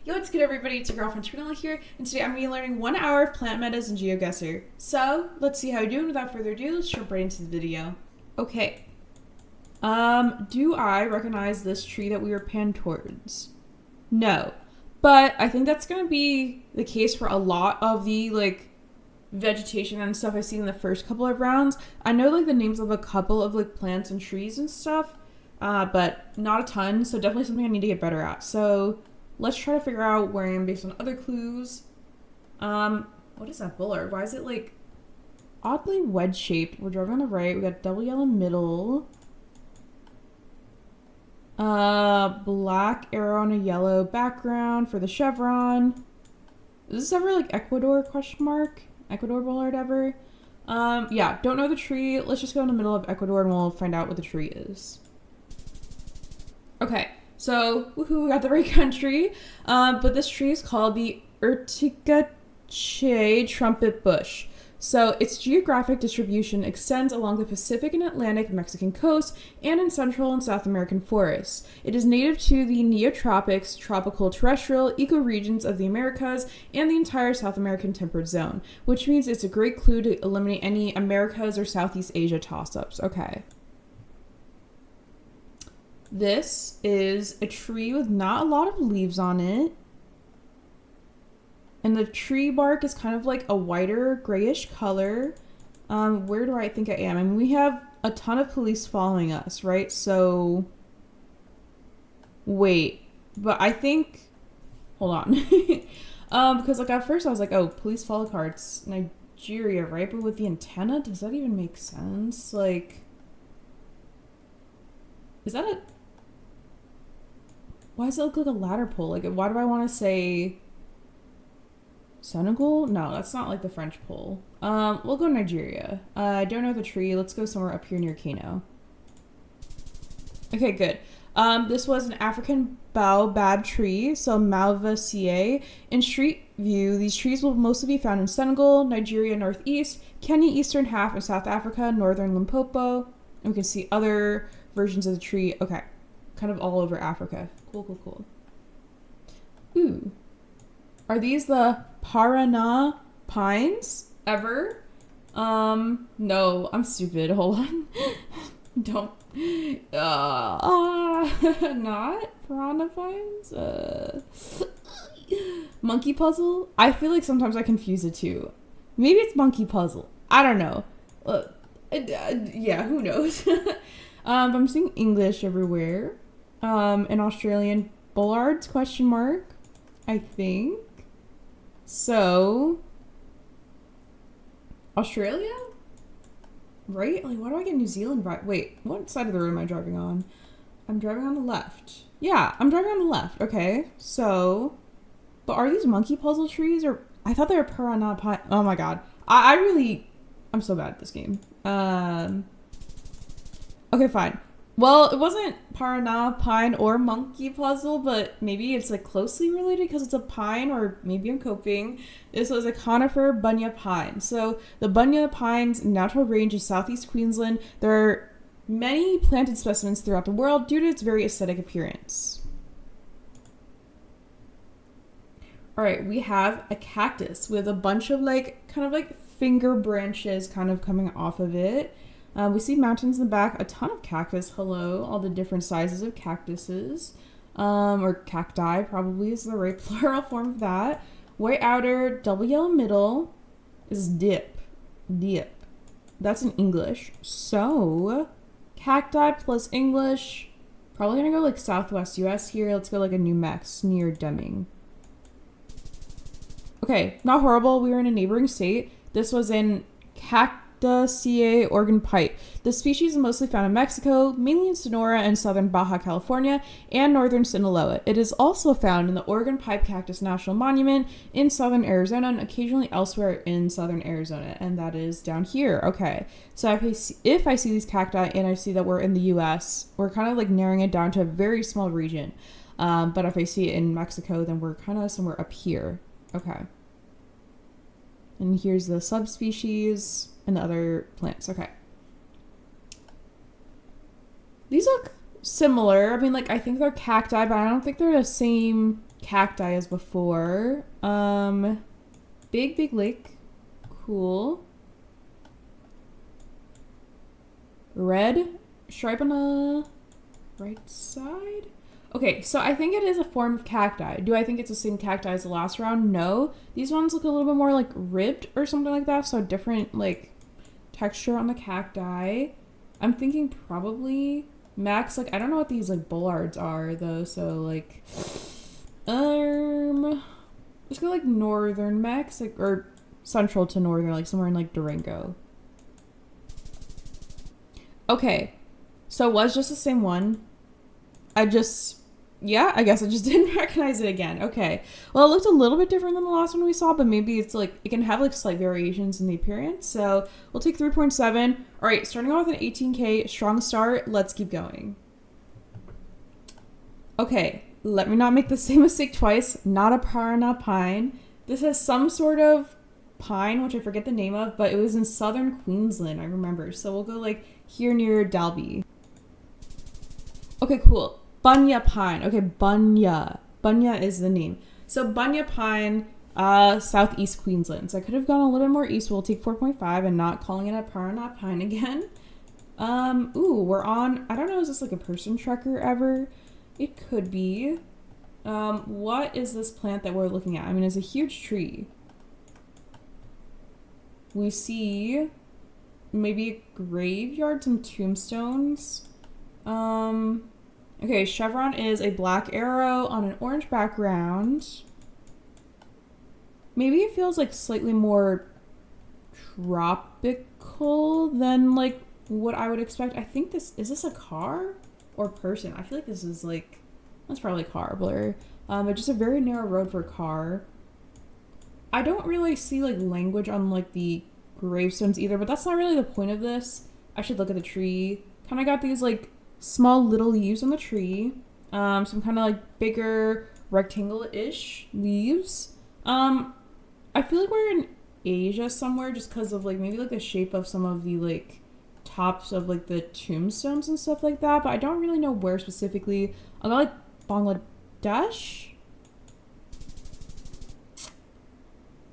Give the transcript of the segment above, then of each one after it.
Yo, what's good everybody? It's your girlfriend Trinella here, and today I'm going to be learning 1 hour of plant metas in Geoguessr. So, let's see how we do, and without further ado, let's jump right into the video. Okay. Do I recognize this tree that we were panned towards? No. But I think that's going to be the case for a lot of the, vegetation and stuff I see in the first couple of rounds. I know, the names of a couple of, plants and trees and stuff, but not a ton, so definitely something I need to get better at. So, let's try to figure out where I am based on other clues. What is that bullard? Why is it, oddly wedge-shaped? We're driving on the right. We got double yellow middle. Black arrow on a yellow background for the chevron. Is this ever, Ecuador, question mark? Ecuador bullard ever? Yeah, don't know the tree. Let's just go in the middle of Ecuador and we'll find out what the tree is. Okay. So, woohoo, we got the right country. But this tree is called the Urticaceae trumpet bush. So, its geographic distribution extends along the Pacific and Atlantic Mexican coast and in Central and South American forests. It is native to the Neotropics, tropical terrestrial ecoregions of the Americas, and the entire South American temperate zone, which means it's a great clue to eliminate any Americas or Southeast Asia toss-ups. Okay. This is a tree with not a lot of leaves on it. And the tree bark is kind of like a whiter grayish color. Where do I think I am? I mean, we have a ton of police following us, right? So, wait. But I think, hold on. Because at first I was like, oh, police follow carts, Nigeria, right? But with the antenna, does that even make sense? Is that a... Why does it look like a ladder pole? Why do I want to say Senegal? No, that's not the French pole. We'll go Nigeria. I don't know the tree. Let's go somewhere up here near Kano. Okay, good. This was an African baobab tree, so Malvaceae. In street view, these trees will mostly be found in Senegal, Nigeria northeast, Kenya eastern half, and South Africa, northern Limpopo. And we can see other versions of the tree. Okay. Kind of all over Africa. Cool. Ooh. Are these the Paraná pines ever? No, I'm stupid. Hold on. Don't. Not Piranha pines? Monkey puzzle? I feel like sometimes I confuse the two. Maybe it's monkey puzzle. I don't know. Yeah, who knows? I'm seeing English everywhere. An Australian bollards, question mark, I think. So, Australia? Right? Why do I get New Zealand right? Wait, what side of the road am I driving on? I'm driving on the left. Yeah, I'm driving on the left. Okay, so, but are these monkey puzzle trees or, I thought they were piranha pine. Oh my god. I'm so bad at this game. Okay, fine. Well, it wasn't Paraná pine or monkey puzzle, but maybe it's closely related because it's a pine, or maybe I'm coping. This was a conifer bunya pine. So the bunya pine's natural range is southeast Queensland. There are many planted specimens throughout the world due to its very aesthetic appearance. All right, we have a cactus with a bunch of finger branches kind of coming off of it. We see mountains in the back, a ton of cactus. Hello, all the different sizes of cactuses. Or cacti probably is the right plural form of that. White outer, double yellow middle is dip. Dip. That's in English. So, cacti plus English. Probably gonna go Southwest US here. Let's go a New Mex near Deming. Okay, not horrible. We were in a neighboring state. This was in Cactaceae Oregon pipe. The species is mostly found in Mexico, mainly in Sonora and southern Baja California, and northern Sinaloa. It is also found in the Oregon Pipe Cactus National Monument in southern Arizona and occasionally elsewhere in southern Arizona, and that is down here. Okay, so if I see these cacti and I see that we're in the U.S., we're kind of narrowing it down to a very small region. But if I see it in Mexico, then we're kind of somewhere up here. Okay. And here's the subspecies and the other plants. Okay. These look similar. I mean, I think they're cacti, but I don't think they're the same cacti as before. Big lake. Cool. Red stripe on the right side. Okay, so I think it is a form of cacti. Do I think it's the same cacti as the last round? No. These ones look a little bit more like ribbed or something like that. So different like texture on the cacti. I'm thinking probably max, like I don't know what these like bollards are though. So like, let's go like northern max, like, or central to northern, like somewhere in like Durango. Okay, so it was just the same one. I guess I just didn't recognize it again. Okay, well, it looked a little bit different than the last one we saw, but maybe it's like, it can have like slight variations in the appearance. So we'll take 3.7. All right, starting off with an 18K, strong start. Let's keep going. Okay, let me not make the same mistake twice. Not a parana pine. This has some sort of pine, which I forget the name of, but it was in southern Queensland, I remember. So we'll go like here near Dalby. Okay, cool. Bunya pine. Okay, Bunya. Bunya is the name. So Bunya pine, southeast Queensland. So I could have gone a little bit more east. We'll take 4.5 and not calling it a parana pine again. Ooh, we're on, I don't know, is this like a person trekker ever? It could be. What is this plant that we're looking at? I mean, it's a huge tree. We see maybe a graveyard, some tombstones. Okay, chevron is a black arrow on an orange background. Maybe it feels like slightly more tropical than like what I would expect. I think is this a car or person? I feel like this is like, that's probably a car blur. But just a very narrow road for a car. I don't really see like language on like the gravestones either, but that's not really the point of this. I should look at the tree. Kind of got these like small little leaves on the tree. Some kind of like bigger rectangle-ish leaves. I feel like we're in Asia somewhere just because of like maybe like the shape of some of the like tops of like the tombstones and stuff like that, but I don't really know where specifically. I'll go like Bangladesh.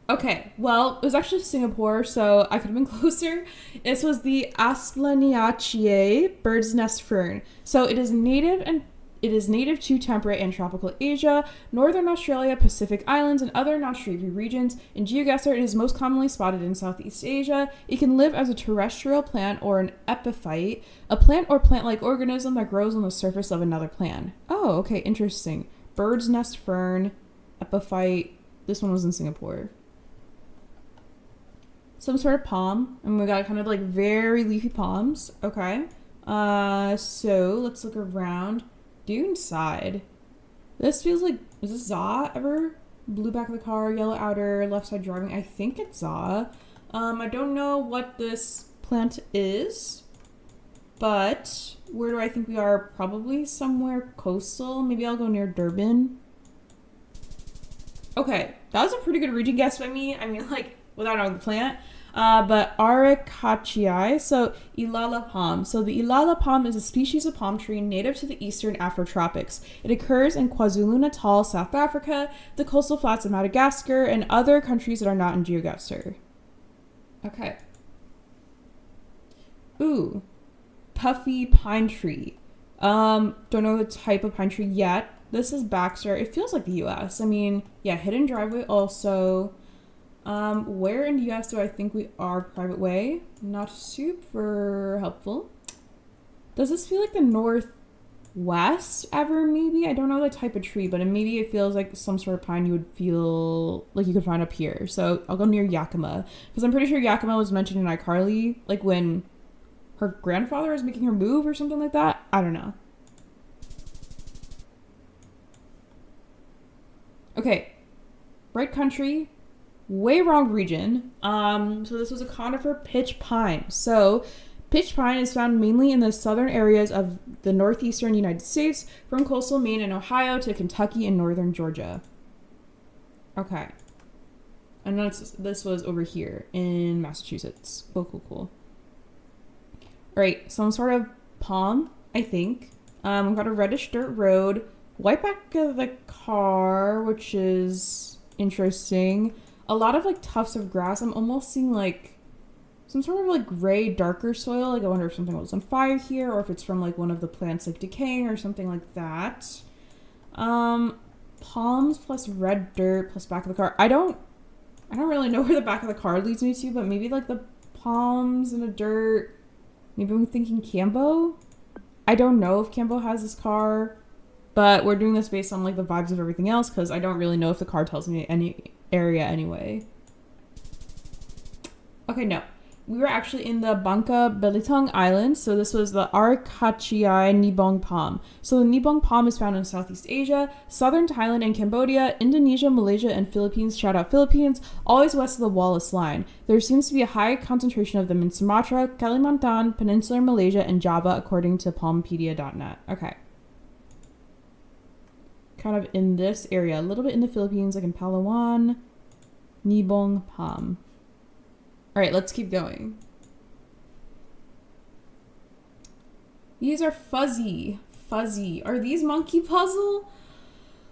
Okay, well, it was actually Singapore, so I could have been closer. This was the Aspleniaceae bird's nest fern. So it is native to temperate and tropical Asia, northern Australia, Pacific Islands, and other non-treaty regions. In Geoguessr, it is most commonly spotted in Southeast Asia. It can live as a terrestrial plant or an epiphyte, a plant or plant-like organism that grows on the surface of another plant. Oh, okay, interesting. Bird's nest fern, epiphyte. This one was in Singapore. Some sort of palm, and we got kind of like very leafy palms. Okay. So let's look around. Dune side. This feels like, is this Za ever? Blue back of the car, yellow outer, left side driving. I think it's Za. I don't know what this plant is, but where do I think we are? Probably somewhere coastal. Maybe I'll go near Durban. Okay, that was a pretty good region guess by me. I mean, like, without knowing the plant. But Araucaceae, so Ilala palm. So the Ilala palm is a species of palm tree native to the eastern Afrotropics. It occurs in KwaZulu-Natal, South Africa, the coastal flats of Madagascar, and other countries that are not in Geoguessr. Okay. Ooh, puffy pine tree. Don't know the type of pine tree yet. This is Baxter. It feels like the US. I mean, yeah, hidden driveway also. Where in the US do I think we are? Private way. Not super helpful. Does this feel like the Northwest ever, maybe? I don't know the type of tree, but maybe it feels like some sort of pine you would feel like you could find up here. So I'll go near Yakima. Because I'm pretty sure Yakima was mentioned in iCarly, like when her grandfather was making her move or something like that. I don't know. Okay. Right country. Way wrong region. So this was a conifer pitch pine. So pitch pine is found mainly in the southern areas of the northeastern United States, from coastal Maine and Ohio to Kentucky and northern Georgia. Okay. And this was over here in Massachusetts. Cool. All right, some sort of palm, I think. We've got a reddish dirt road. white back of the car, which is interesting. A lot of like tufts of grass. I'm almost seeing like some sort of like gray, darker soil. Like I wonder if something was on fire here or if it's from like one of the plants like decaying or something like that. Palms plus red dirt plus back of the car. I don't really know where the back of the car leads me to, but maybe like the palms and the dirt. Maybe I'm thinking Cambo. I don't know if Cambo has this car, but we're doing this based on like the vibes of everything else because I don't really know if the car tells me any area anyway. Okay, no. We were actually in the Bangka Belitung Islands. So this was the Arkachiai Nibong palm. So the Nibong palm is found in Southeast Asia, southern Thailand and Cambodia, Indonesia, Malaysia, and Philippines. Shout out Philippines, always west of the Wallace Line. There seems to be a high concentration of them in Sumatra, Kalimantan, Peninsular Malaysia, and Java, according to palmpedia.net. Okay. Kind of in this area, a little bit in the Philippines, like in Palawan, Nibong palm. All right, let's keep going. These are fuzzy. Fuzzy. Are these monkey puzzle?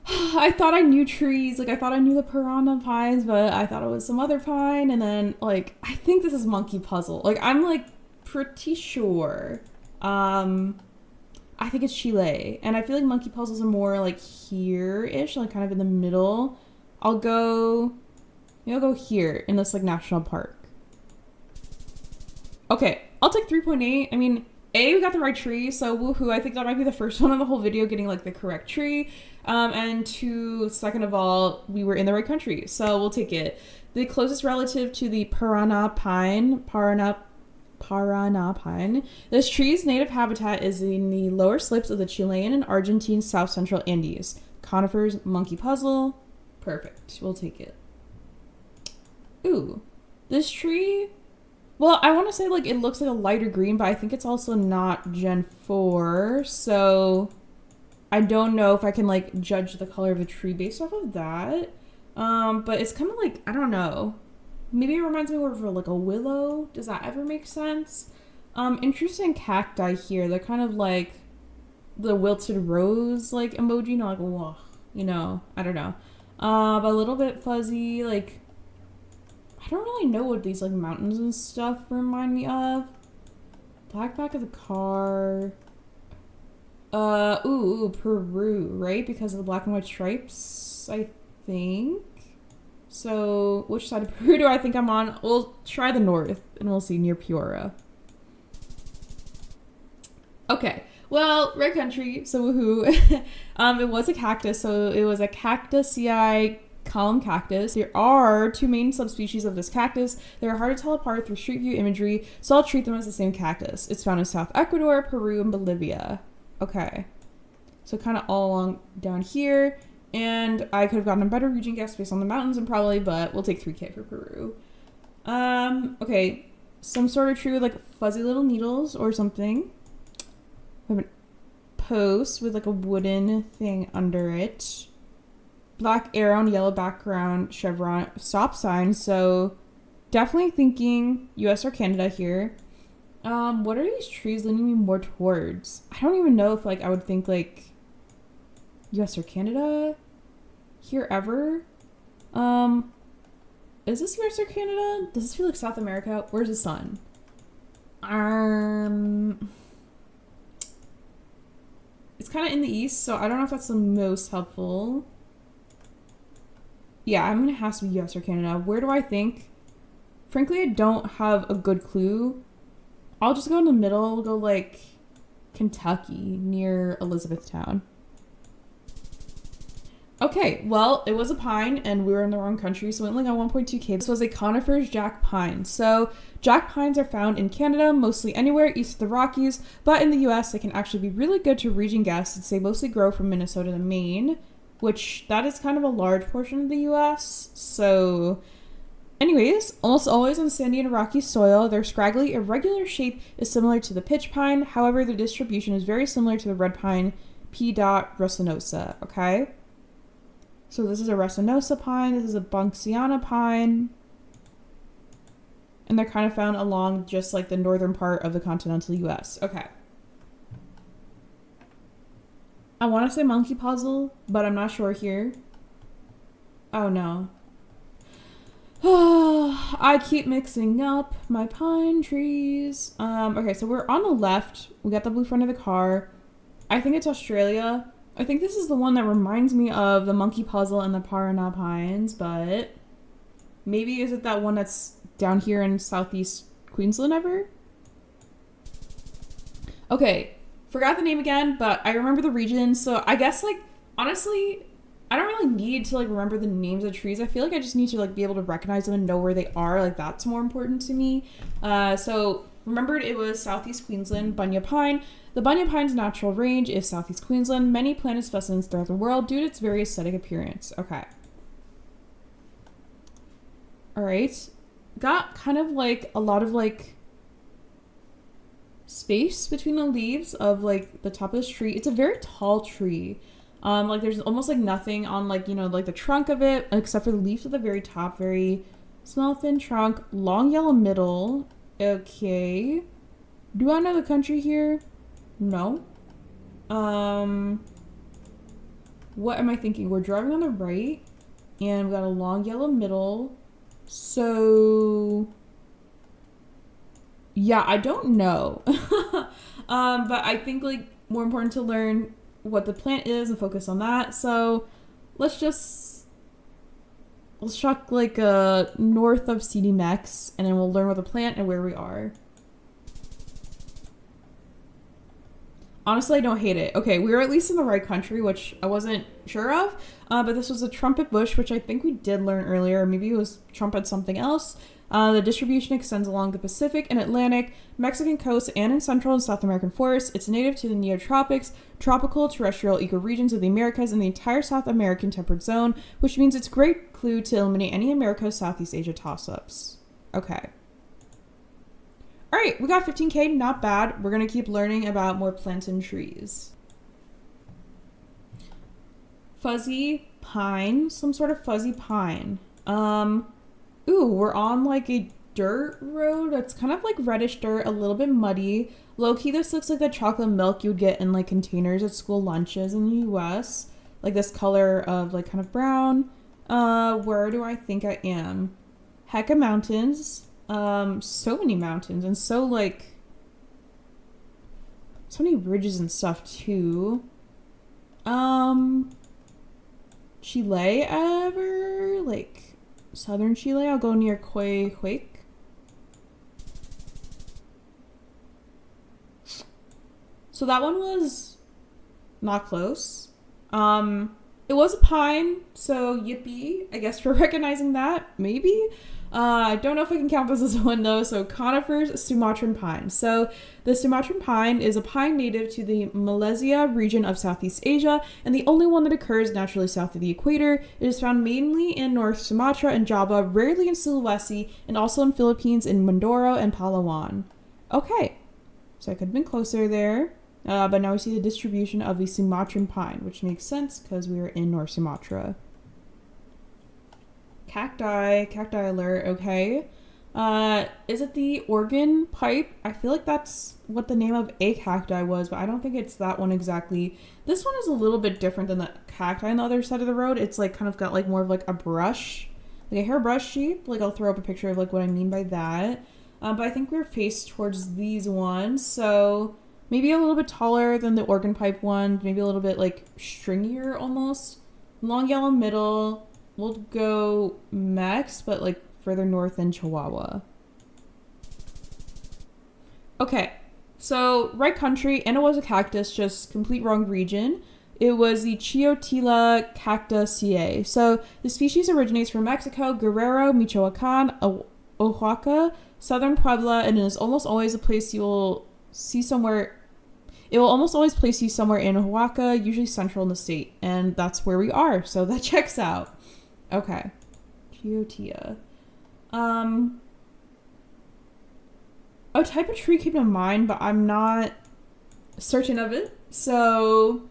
I thought I knew trees. Like, I thought I knew the piranha pines, but I thought it was some other pine. And then, like, I think this is monkey puzzle. Like, I'm, like, pretty sure. I think it's Chile. And I feel like monkey puzzles are more, like, here-ish, like, kind of in the middle. I'll go here in this, like, national park. Okay, I'll take 3.8. I mean, A, we got the right tree, so woohoo. I think that might be the first one in the whole video getting, like, the correct tree. And two, second of all, we were in the right country, so we'll take it. The closest relative to the piranha pine, this tree's native habitat is in the lower slopes of the Chilean and Argentine South Central Andes. Conifers, monkey puzzle. Perfect, we'll take it. Ooh, this tree... Well, I want to say, like, it looks like a lighter green, but I think it's also not Gen 4, so I don't know if I can, like, judge the color of the tree based off of that. But it's kind of like, I don't know. Maybe it reminds me more of, like, a willow. Does that ever make sense? Interesting cacti here. They're kind of like the wilted rose, like, emoji, not like, whoa, you know, I don't know. But a little bit fuzzy, like... I don't really know what these, like, mountains and stuff remind me of. Black back of the car. Ooh, Peru, right? Because of the black and white stripes, I think. So, which side of Peru do I think I'm on? We'll try the north, and we'll see, near Piura. Okay, well, red country, so woohoo. It was a cactus, so it was a Cactusii column cactus. There are two main subspecies of this cactus. They're hard to tell apart through street view imagery, so I'll treat them as the same cactus. It's found in South Ecuador, Peru, and Bolivia. Okay. So kind of all along down here. And I could have gotten a better region guess based on the mountains and probably, but we'll take 3K for Peru. Okay. Some sort of tree with like fuzzy little needles or something. We have a post with like a wooden thing under it. Black arrow and yellow background chevron stop sign. So definitely thinking US or Canada here. What are these trees leaning me more towards? I don't even know if like I would think like US or Canada here ever. Is this US or Canada? Does this feel like South America? Where's the sun? It's kind of in the east, so I don't know if that's the most helpful. Yeah, I'm gonna have to be US or Canada. Where do I think? Frankly, I don't have a good clue. I'll just go in the middle. We'll go like Kentucky near Elizabethtown. Okay, well, it was a pine and we were in the wrong country, so we only got 1.2K. This was a coniferous jack pine. So jack pines are found in Canada, mostly anywhere east of the Rockies, but in the US, they can actually be really good to region guess since they mostly grow from Minnesota to Maine, which that is kind of a large portion of the US. So anyways, almost always on sandy and rocky soil, their scraggly, irregular shape is similar to the pitch pine. However, the distribution is very similar to the red pine, P. resinosa, okay? So this is a resinosa pine, this is a Bunksiana pine, and they're kind of found along just like the northern part of the continental US. Okay. I want to say monkey puzzle, but I'm not sure here. Oh no. I keep mixing up my pine trees. Okay, so we're on the left. We got the blue front of the car. I think it's Australia. I think this is the one that reminds me of the monkey puzzle and the Parana Pines, but maybe is it that one that's down here in southeast Queensland ever? Okay, forgot the name again, but I remember the region, so I guess, like, honestly, I don't really need to, like, remember the names of trees. I feel like I just need to, like, be able to recognize them and know where they are. Like, that's more important to me. So remembered it was southeast Queensland, Bunya Pine. The Bunya Pine's natural range is southeast Queensland. Many planted specimens throughout the world due to its very aesthetic appearance. Okay. All right. Got kind of, like, a lot of, like, space between the leaves of, like, the top of this tree. It's a very tall tree. Like, there's almost, like, nothing on, like, you know, like, the trunk of it, except for the leaves at the very top. Very small, thin trunk. Long yellow middle. Okay. Do I know the country here? No. What am I thinking? We're driving on the right, and we got a long yellow middle. So, yeah, I don't know. But I think, like, more important to learn what the plant is and focus on that. So let's chuck like north of CDMX, and then we'll learn what the plant and where we are. Honestly, I don't hate it. Okay, we were at least in the right country, which I wasn't sure of. But this was a trumpet bush, which I think we did learn earlier. Maybe it was trumpet something else. The distribution extends along the Pacific and Atlantic, Mexican coast, and in Central and South American forests. It's native to the neotropics, tropical terrestrial ecoregions of the Americas, and the entire South American temperate zone, which means it's a great clue to eliminate any Americas Southeast Asia toss-ups. Okay. All right, we got 15K, not bad. We're going to keep learning about more plants and trees. Fuzzy pine, some sort of fuzzy pine. Ooh, we're on like a dirt road that's kind of like reddish dirt, a little bit muddy. Low-key, this looks like the chocolate milk you would get in like containers at school lunches in the US. Like this color of like kind of brown. Where do I think I am? Hecka mountains. So many mountains and so like so many ridges and stuff too. Chile ever? Like southern Chile? I'll go near Quake. So that one was not close. It was a pine, so yippee, I guess, for recognizing that, maybe. I don't know if I can count this as one though. So conifers, Sumatran pine. So the Sumatran pine is a pine native to the Malaysia region of Southeast Asia and the only one that occurs naturally south of the equator. It is found mainly in North Sumatra and Java, rarely in Sulawesi, and also in Philippines in Mindoro and Palawan. Okay, so I could have been closer there. But now we see the distribution of the Sumatran pine, which makes sense because we are in North Sumatra. Cacti alert, okay. Is it the organ pipe? I feel like that's what the name of a cacti was, but I don't think it's that one exactly. This one is a little bit different than the cacti on the other side of the road. It's like kind of got like more of like a brush, like a hairbrush shape. Like I'll throw up a picture of like what I mean by that. But I think we're faced towards these ones, so maybe a little bit taller than the organ pipe one, maybe a little bit like stringier almost. Long yellow middle. We'll go Mex, but like further north than Chihuahua. Okay, so right country, and it was a cactus, just complete wrong region. It was the Chiotila cactaceae. So the species originates from Mexico, Guerrero, Michoacan, Oaxaca, southern Puebla, and is almost always a place you will see somewhere. It will almost always place you somewhere in Oaxaca, usually central in the state, and that's where we are. So that checks out. Okay, Chiotia. A type of tree came to mind, but I'm not certain of it. So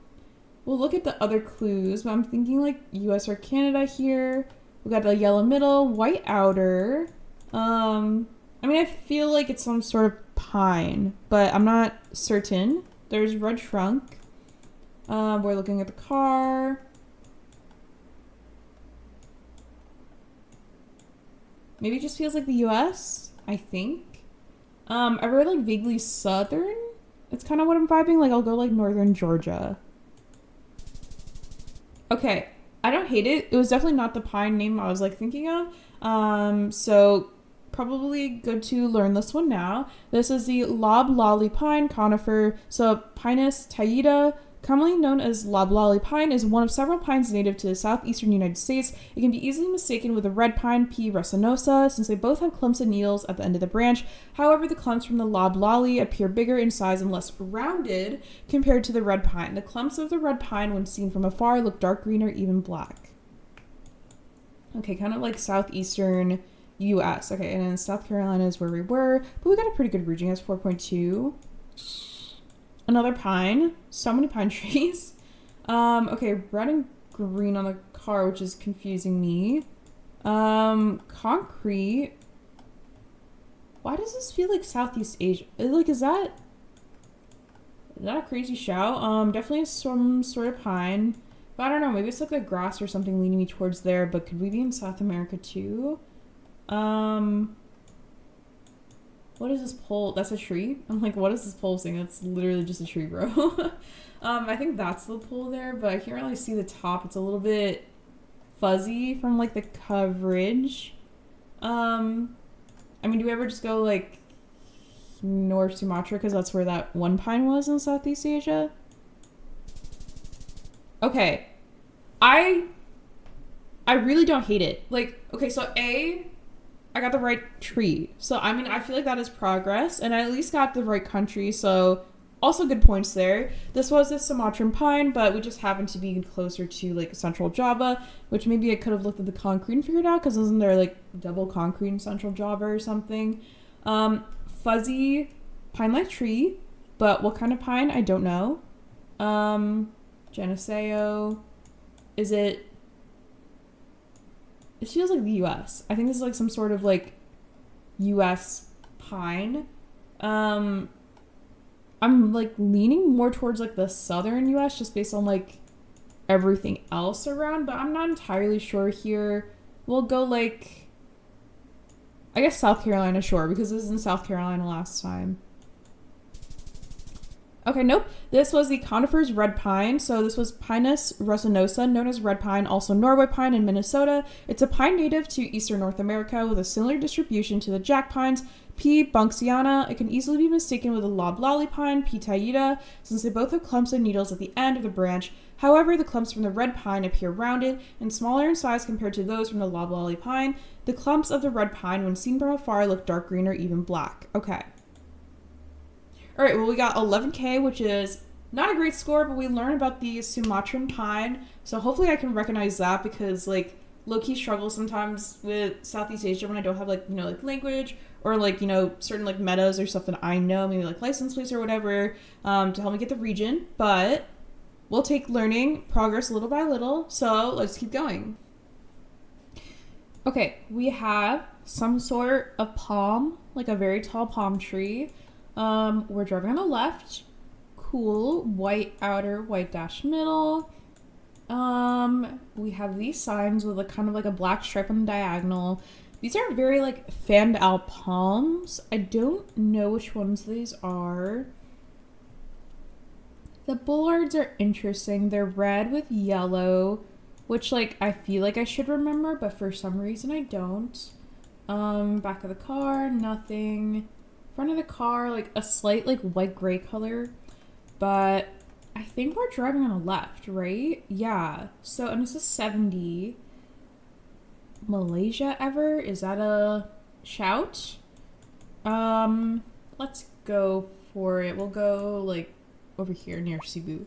we'll look at the other clues. But I'm thinking like US or Canada here. We got the yellow middle, white outer. I mean, I feel like it's some sort of pine, but I'm not certain. There's red trunk. We're looking at the car. Maybe it just feels like the US, I think. I really like vaguely southern. It's kind of what I'm vibing. Like I'll go like northern Georgia. Okay, I don't hate it. It was definitely not the pine name I was like thinking of. So probably good to learn this one now. This is the loblolly pine conifer. So Pinus taida, commonly known as loblolly pine, is one of several pines native to the southeastern United States. It can be easily mistaken with the red pine, P. resinosa, since they both have clumps of needles at the end of the branch. However, the clumps from the loblolly appear bigger in size and less rounded compared to the red pine. The clumps of the red pine, when seen from afar, look dark green or even black. Okay, kind of like southeastern US. Okay, and then South Carolina is where we were, but we got a pretty good region. It's 4.2. Another pine. So many pine trees. Okay, red and green on the car, which is confusing me. Concrete. Why does this feel like Southeast Asia? Like, is that a crazy shout? Definitely some sort of pine. But I don't know, maybe it's like the grass or something leaning me towards there, but could we be in South America too? What is this pole? That's a tree? I'm like, what is this pole thing? That's literally just a tree, bro. I think that's the pole there, but I can't really see the top. It's a little bit fuzzy from like the coverage. I mean, do we ever just go like North Sumatra because that's where that one pine was in Southeast Asia? Okay. I really don't hate it. Like, okay, so I got the right tree. So, I mean, I feel like that is progress. And I at least got the right country. So, also good points there. This was a Sumatran pine, but we just happened to be closer to, like, Central Java, which maybe I could have looked at the concrete and figured out, because isn't there, like, double concrete in Central Java or something? Fuzzy pine-like tree, but what kind of pine? I don't know. Geneseo. Is it... It feels like the US. I think this is like some sort of like US pine. I'm like leaning more towards like the southern US just based on like everything else around, but I'm not entirely sure here. We'll go like, I guess South Carolina, sure, because this was in South Carolina last time. Okay, nope. This was the conifer's red pine. So this was Pinus resinosa, known as red pine, also Norway pine in Minnesota. It's a pine native to eastern North America with a similar distribution to the jack pines, P. bunksiana. It can easily be mistaken with a loblolly pine, P. taida, since they both have clumps of needles at the end of the branch. However, the clumps from the red pine appear rounded and smaller in size compared to those from the loblolly pine. The clumps of the red pine, when seen from afar, look dark green or even black. Okay. All right, well, we got 11K, which is not a great score, but we learned about the Sumatran pine. So hopefully I can recognize that, because like low-key struggle sometimes with Southeast Asia when I don't have like, you know, like language or like, you know, certain like metas or stuff that I know, maybe like license plates or whatever, to help me get the region. But we'll take learning progress little by little. So let's keep going. Okay, we have some sort of palm, like a very tall palm tree. We're driving on the left. Cool. White outer, white dash middle. We have these signs with a kind of like a black stripe on the diagonal. These are very like fanned out palms. I don't know which ones these are. The bollards are interesting. They're red with yellow, which like I feel like I should remember, but for some reason I don't. Back of the car, nothing. Front of the car, like a slight like white gray color, but I think we're driving on the left, right? Yeah. So, and this is 70. Malaysia ever? Is that a shout? Let's go for it. We'll go like over here near Cebu.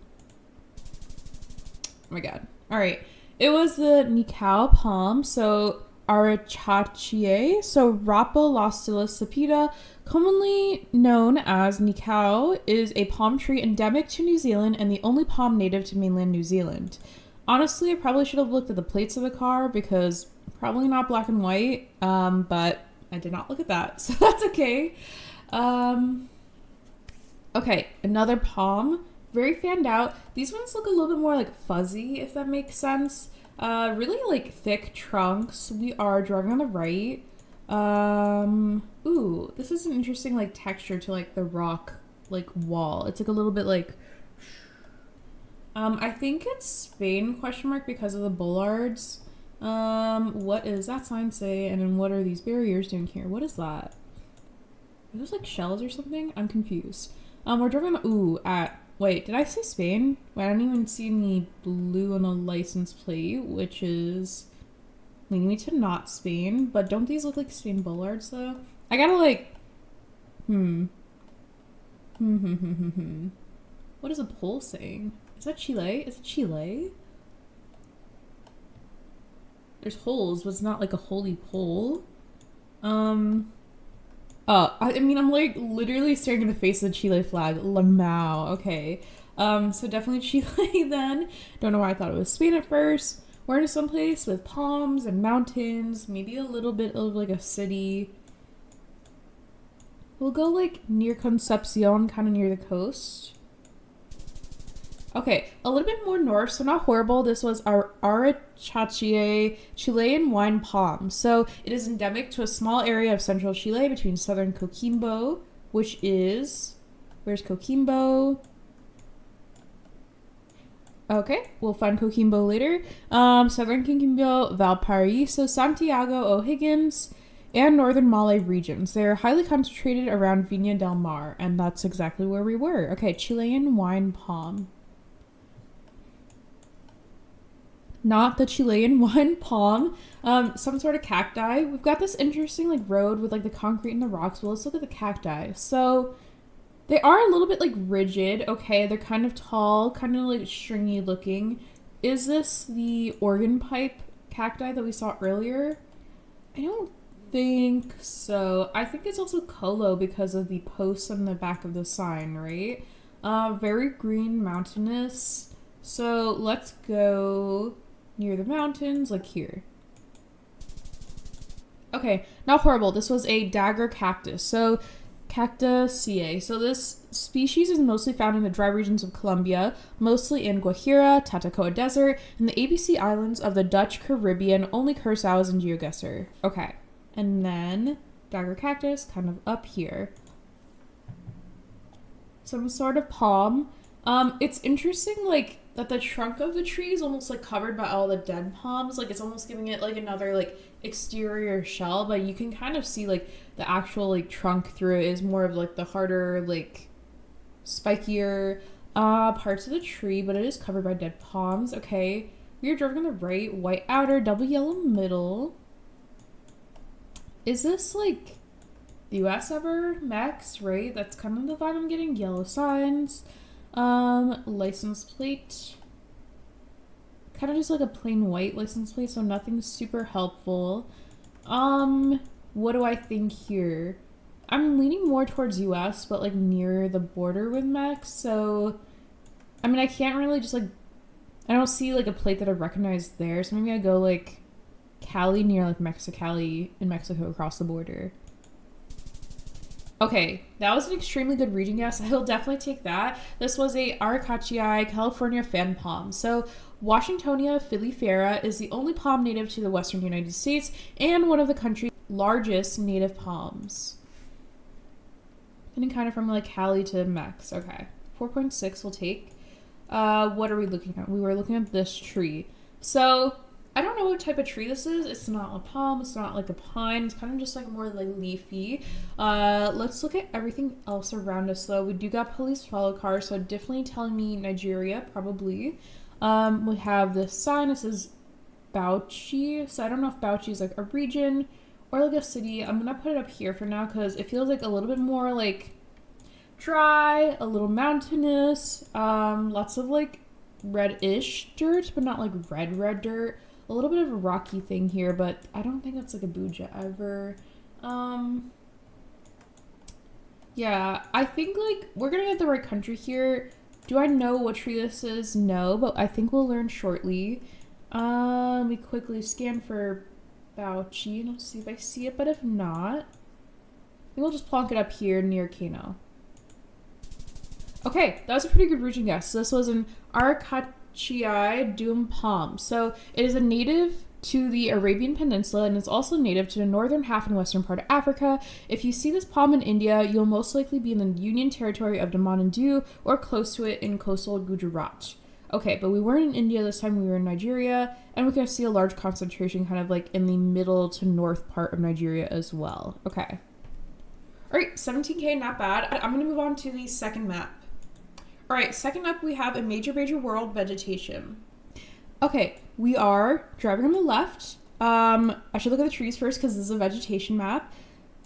Oh my god. All right. It was the Nikau palm. So Arachachie, so Rhopalostylus sapida, commonly known as Nikau, is a palm tree endemic to New Zealand and the only palm native to mainland New Zealand. Honestly, I probably should have looked at the plates of the car because probably not black and white, but I did not look at that, so that's okay. Okay, another palm. Very fanned out. These ones look a little bit more like fuzzy, if that makes sense. Really like thick trunks. We are driving on the right. Ooh, this is an interesting like texture to like the rock like wall. It's like a little bit like I think it's Spain question mark because of the bollards. What does that sign say? And then what are these barriers doing here? What is that? Are those like shells or something? I'm confused. We're driving at wait, did I say Spain? Wait, I didn't even see any blue on the license plate, which is leading me to not Spain. But don't these look like Spain bollards though? I gotta like What is a pole saying? Is that Chile? Is it Chile? There's holes, but it's not like a holy pole. I mean, I'm like literally staring in the face of the Chile flag. Lamau. Okay. So definitely Chile then. Don't know why I thought it was Spain at first. We're in some place with palms and mountains, maybe a little bit of like a city. We'll go like near Concepcion, kind of near the coast. Okay, a little bit more north, so not horrible. This was our Arachachier Chilean wine palm. So it is endemic to a small area of central Chile between southern Coquimbo, which is, where's Coquimbo? Okay, we'll find Coquimbo later. Southern Coquimbo, Valparaiso, Santiago, O'Higgins, and northern Malay regions. They're highly concentrated around Viña del Mar, and that's exactly where we were. Okay, Chilean wine palm. Not the Chilean wine palm, some sort of cacti. We've got this interesting like road with like the concrete and the rocks. Well, let's look at the cacti. So they are a little bit like rigid. Okay, they're kind of tall, kind of like stringy looking. Is this the organ pipe cacti that we saw earlier? I don't think so. I think it's also Colo because of the posts on the back of the sign, right? Very green, mountainous. So let's go near the mountains, like here. Okay, not horrible. This was a dagger cactus. So Cactaceae. So this species is mostly found in the dry regions of Colombia, mostly in Guajira, Tatacoa Desert, and the ABC Islands of the Dutch Caribbean, only Curacao is in Geoguessr. Okay, and then dagger cactus kind of up here. Some sort of palm. It's interesting, like, that the trunk of the tree is almost, like, covered by all the dead palms. Like, it's almost giving it, like, another, like, exterior shell. But you can kind of see, like, the actual, like, trunk through it is more of, like, the harder, like, spikier parts of the tree. But it is covered by dead palms. Okay. We are driving on the right. White outer, double yellow middle. Is this, like, the US ever? Max, right? That's kind of the vibe I'm getting. Yellow signs. License plate. Kind of just like a plain white license plate, so nothing super helpful. What do I think here? I'm leaning more towards US, but like near the border with Mex, so I mean I can't really just like I don't see like a plate that I recognize there, so maybe I go like Cali near like Mexicali in Mexico across the border. Okay, that was an extremely good reading guess. I will definitely take that. This was a Araucaceae California fan palm. So Washingtonia filifera is the only palm native to the western United States and one of the country's largest native palms. Getting kind of from like Cali to Mex. Okay, 4.6 we'll take. What are we looking at? We were looking at this tree. So I don't know what type of tree this is. It's not a palm. It's not like a pine. It's kind of just like more like leafy. Let's look at everything else around us though. We do got police follow cars, so definitely telling me Nigeria, probably. We have this sign. It says Bauchi. So I don't know if Bauchi is like a region or like a city. I'm gonna put it up here for now because it feels like a little bit more like dry, a little mountainous. Lots of like reddish dirt, but not like red dirt. A little bit of a rocky thing here, but I don't think that's like a Buja ever. Yeah, I think like we're gonna get the right country here. Do I know what tree this is? No, but I think we'll learn shortly. Let me quickly scan for Bauchi and I'll see if I see it, but if not, I think we'll just plonk it up here near Kano. Okay, that was a pretty good region guess. This was an Arcachii dum palm. So it is a native to the Arabian Peninsula and it's also native to the northern half and western part of Africa. If you see this palm in India, you'll most likely be in the Union Territory of Daman and Diu or close to it in coastal Gujarat. Okay, but we weren't in India this time, we were in Nigeria, and we can see a large concentration kind of like in the middle to north part of Nigeria as well. Okay. All right, 17K, not bad. I'm going to move on to the second map. All right, second up, we have a major world vegetation. Okay, we are driving on the left. I should look at the trees first because this is a vegetation map.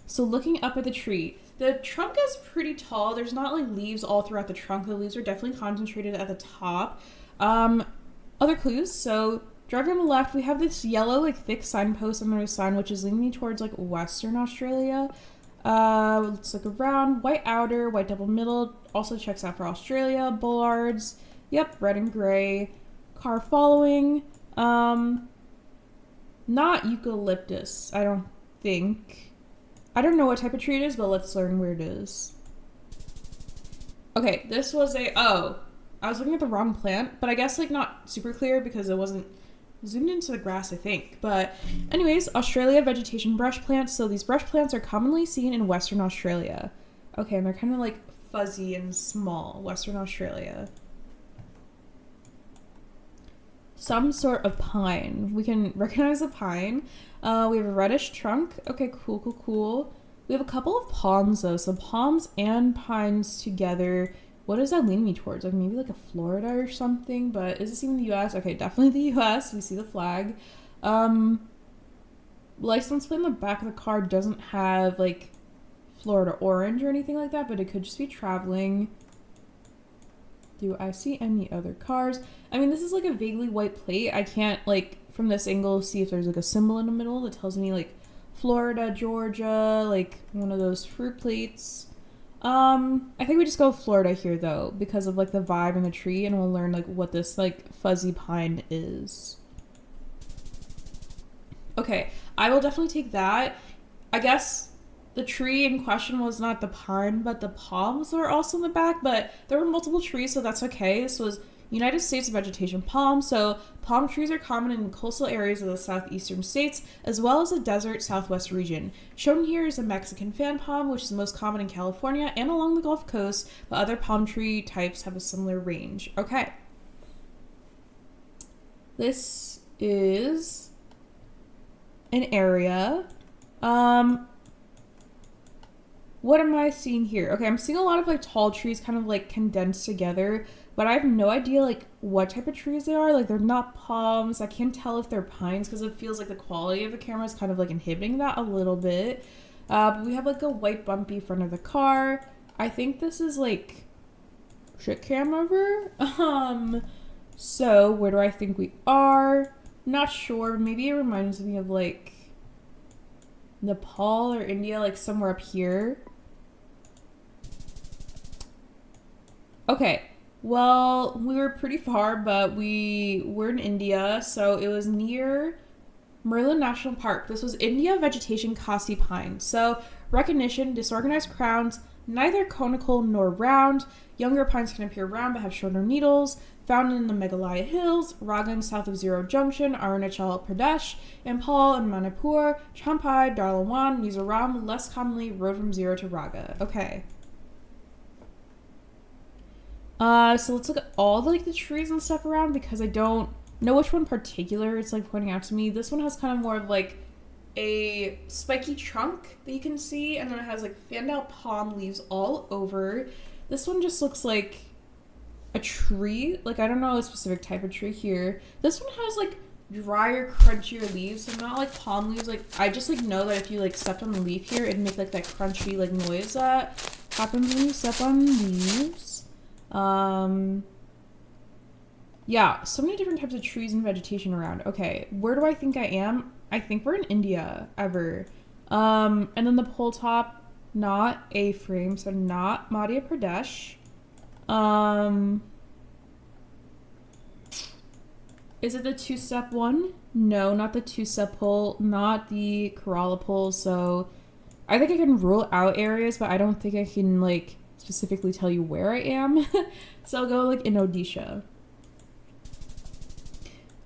So looking up at the tree, the trunk is pretty tall. There's not like leaves all throughout the trunk. The leaves are definitely concentrated at the top. Other clues, so driving on the left, we have this yellow like thick signpost on the sign, which is leading me towards like Western Australia. Let's look around. White outer, white double middle. Also checks out for Australia. Bollards. Yep, red and gray. Car following. Not eucalyptus, I don't think. I don't know what type of tree it is, but let's learn where it is. Okay, this was I was looking at the wrong plant, but I guess like not super clear because it wasn't zoomed into the grass, I think. But anyways, Australia vegetation brush plants. So these brush plants are commonly seen in Western Australia. Okay, and they're kind of like fuzzy and small. Western Australia. Some sort of pine. We can recognize the pine. We have a reddish trunk. Okay, cool. We have a couple of palms though. So palms and pines together. What does that lead me towards? Like maybe like a Florida or something, but is this even the US? Okay, definitely the US. We see the flag. License plate in the back of the car doesn't have like Florida orange or anything like that, but it could just be traveling. Do I see any other cars? I mean, this is like a vaguely white plate. I can't like from this angle see if there's like a symbol in the middle that tells me like Florida, Georgia, like one of those fruit plates. I think we just go with Florida here though, because of like the vibe in the tree, and we'll learn like what this like fuzzy pine is. Okay, I will definitely take that. I guess the tree in question was not the pine, but the palms are also in the back, but there were multiple trees, so that's okay. This was United States vegetation palm. So palm trees are common in coastal areas of the southeastern states, as well as the desert southwest region. Shown here is a Mexican fan palm, which is the most common in California and along the Gulf Coast, but other palm tree types have a similar range. Okay. This is an area. What am I seeing here? Okay, I'm seeing a lot of like tall trees kind of like condensed together, but I have no idea like what type of trees they are. Like they're not palms. I can't tell if they're pines because it feels like the quality of the camera is kind of like inhibiting that a little bit. But we have like a white bumpy front of the car. I think this is like shit cam over. So where do I think we are? Not sure. Maybe it reminds me of like Nepal or India, like somewhere up here. Okay, well, we were pretty far, but we were in India, so it was near Merlin National Park. This was India vegetation Khasi pine. So recognition, disorganized crowns, neither conical nor round. Younger pines can appear round but have shorter needles. Found in the Meghalaya Hills, Ragan south of Zero Junction, Arunachal Pradesh, Impal and Manipur, Champai, Darlawan, Mizoram, less commonly road from Zero to Raga. Okay. So let's look at all the trees and stuff around because I don't know which one in particular it's like pointing out to me. This one has kind of more of like a spiky trunk that you can see, and then it has like fanned out palm leaves all over. This one just looks like a tree. Like I don't know a specific type of tree here. This one has like drier, crunchier leaves, so not like palm leaves. Like I just like know that if you like stepped on the leaf here, it'd make like that crunchy like noise that happens when you step on leaves. Yeah, so many different types of trees and vegetation around. Okay, where do I think I am? I think we're in India, ever. And then the pole top, not A-frame, so not Madhya Pradesh. Is it the two-step one? No, not the two-step pole, not the Kerala pole, so I think I can rule out areas, but I don't think I can, like, specifically tell you where I am. So I'll go like in Odisha.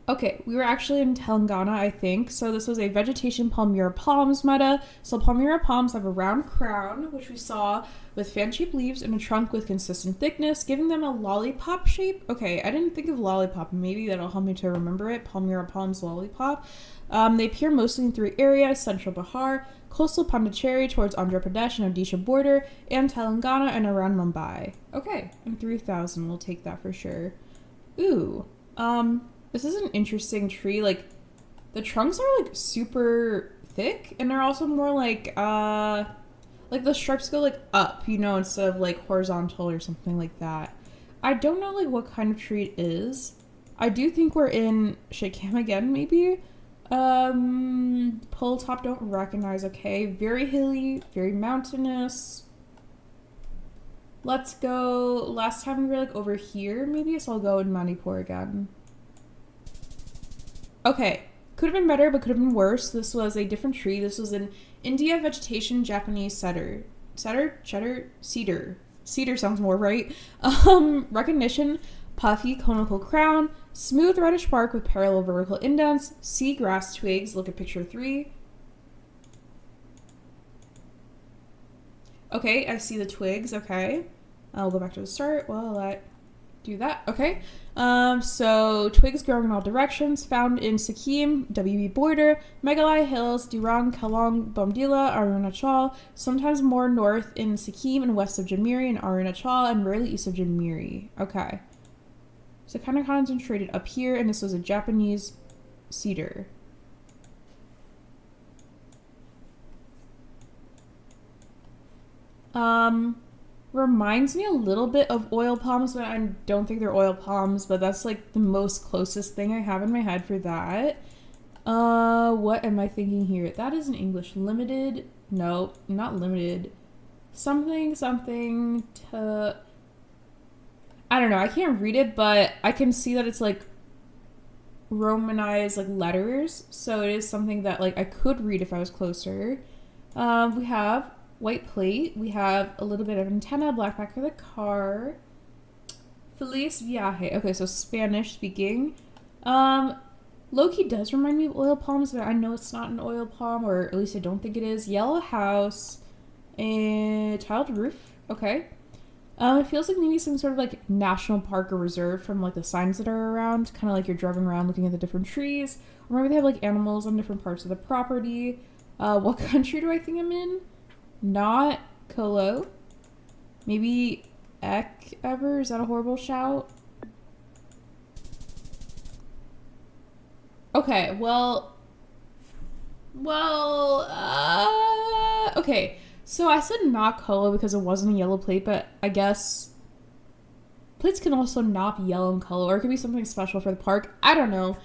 Okay, we were actually in Telangana, I think. So this was a vegetation Palmyra palms meta. So Palmyra palms have a round crown, which we saw, with fan-shaped leaves and a trunk with consistent thickness, giving them a lollipop shape. Okay, I didn't think of lollipop. Maybe that'll help me to remember it. Palmyra palms lollipop. They appear mostly in 3 areas: Central Bihar, coastal Pondicherry towards Andhra Pradesh and Odisha border, and Telangana and around Mumbai. Okay, and 3,000. We'll take that for sure. Ooh, this is an interesting tree. Like, the trunks are like super thick, and they're also more like the stripes go like up, you know, instead of like horizontal or something like that. I don't know like what kind of tree it is. I do think we're in Shikam again, maybe. Pull top, don't recognize. Okay, very hilly, very mountainous. Let's go. Last time we were like over here, maybe, so I'll go in Manipur again. Okay, could have been better, but could have been worse. This was a different tree. This was an India vegetation Japanese cedar. Cedar sounds more right. Recognition, puffy conical crown, smooth reddish bark with parallel vertical indents, seagrass twigs. Look at picture 3. Okay, I see the twigs. Okay, I'll go back to the start. Well, I do that. Okay. So twigs growing in all directions, found in Sikkim, WB border, Meghalaya Hills, Dirang, Kalong, Bomdila, Arunachal, sometimes more north in Sikkim and west of Jamiri and Arunachal, and rarely east of Jamiri. Okay. So kind of concentrated up here, and this was a Japanese cedar. Reminds me a little bit of oil palms, but I don't think they're oil palms, but that's like the most closest thing I have in my head for that. What am I thinking here? That is in English. Limited? No, not limited. Something to... I don't know. I can't read it, but I can see that it's like Romanized like letters. So it is something that like I could read if I was closer. We have white plate. We have a little bit of antenna, black back of the car. Feliz viaje. Okay, so Spanish speaking. Low-key does remind me of oil palms, but I know it's not an oil palm, or at least I don't think it is. Yellow house and tiled roof. Okay. It feels like maybe some sort of like national park or reserve from like the signs that are around, kind of like you're driving around looking at the different trees, or maybe they have like animals on different parts of the property. What country do I think I'm in? Not Colo. Maybe Ek ever? Is that a horrible shout? Okay, okay. So I said not Colo because it wasn't a yellow plate, but I guess plates can also not be yellow in color, or it could be something special for the park. I don't know.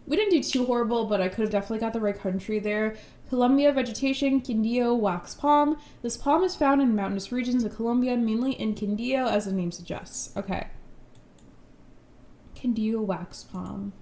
We didn't do too horrible, but I could have definitely got the right country there. Colombia vegetation, Quindío wax palm. This palm is found in mountainous regions of Colombia, mainly in Quindío, as the name suggests. Okay. Quindío wax palm.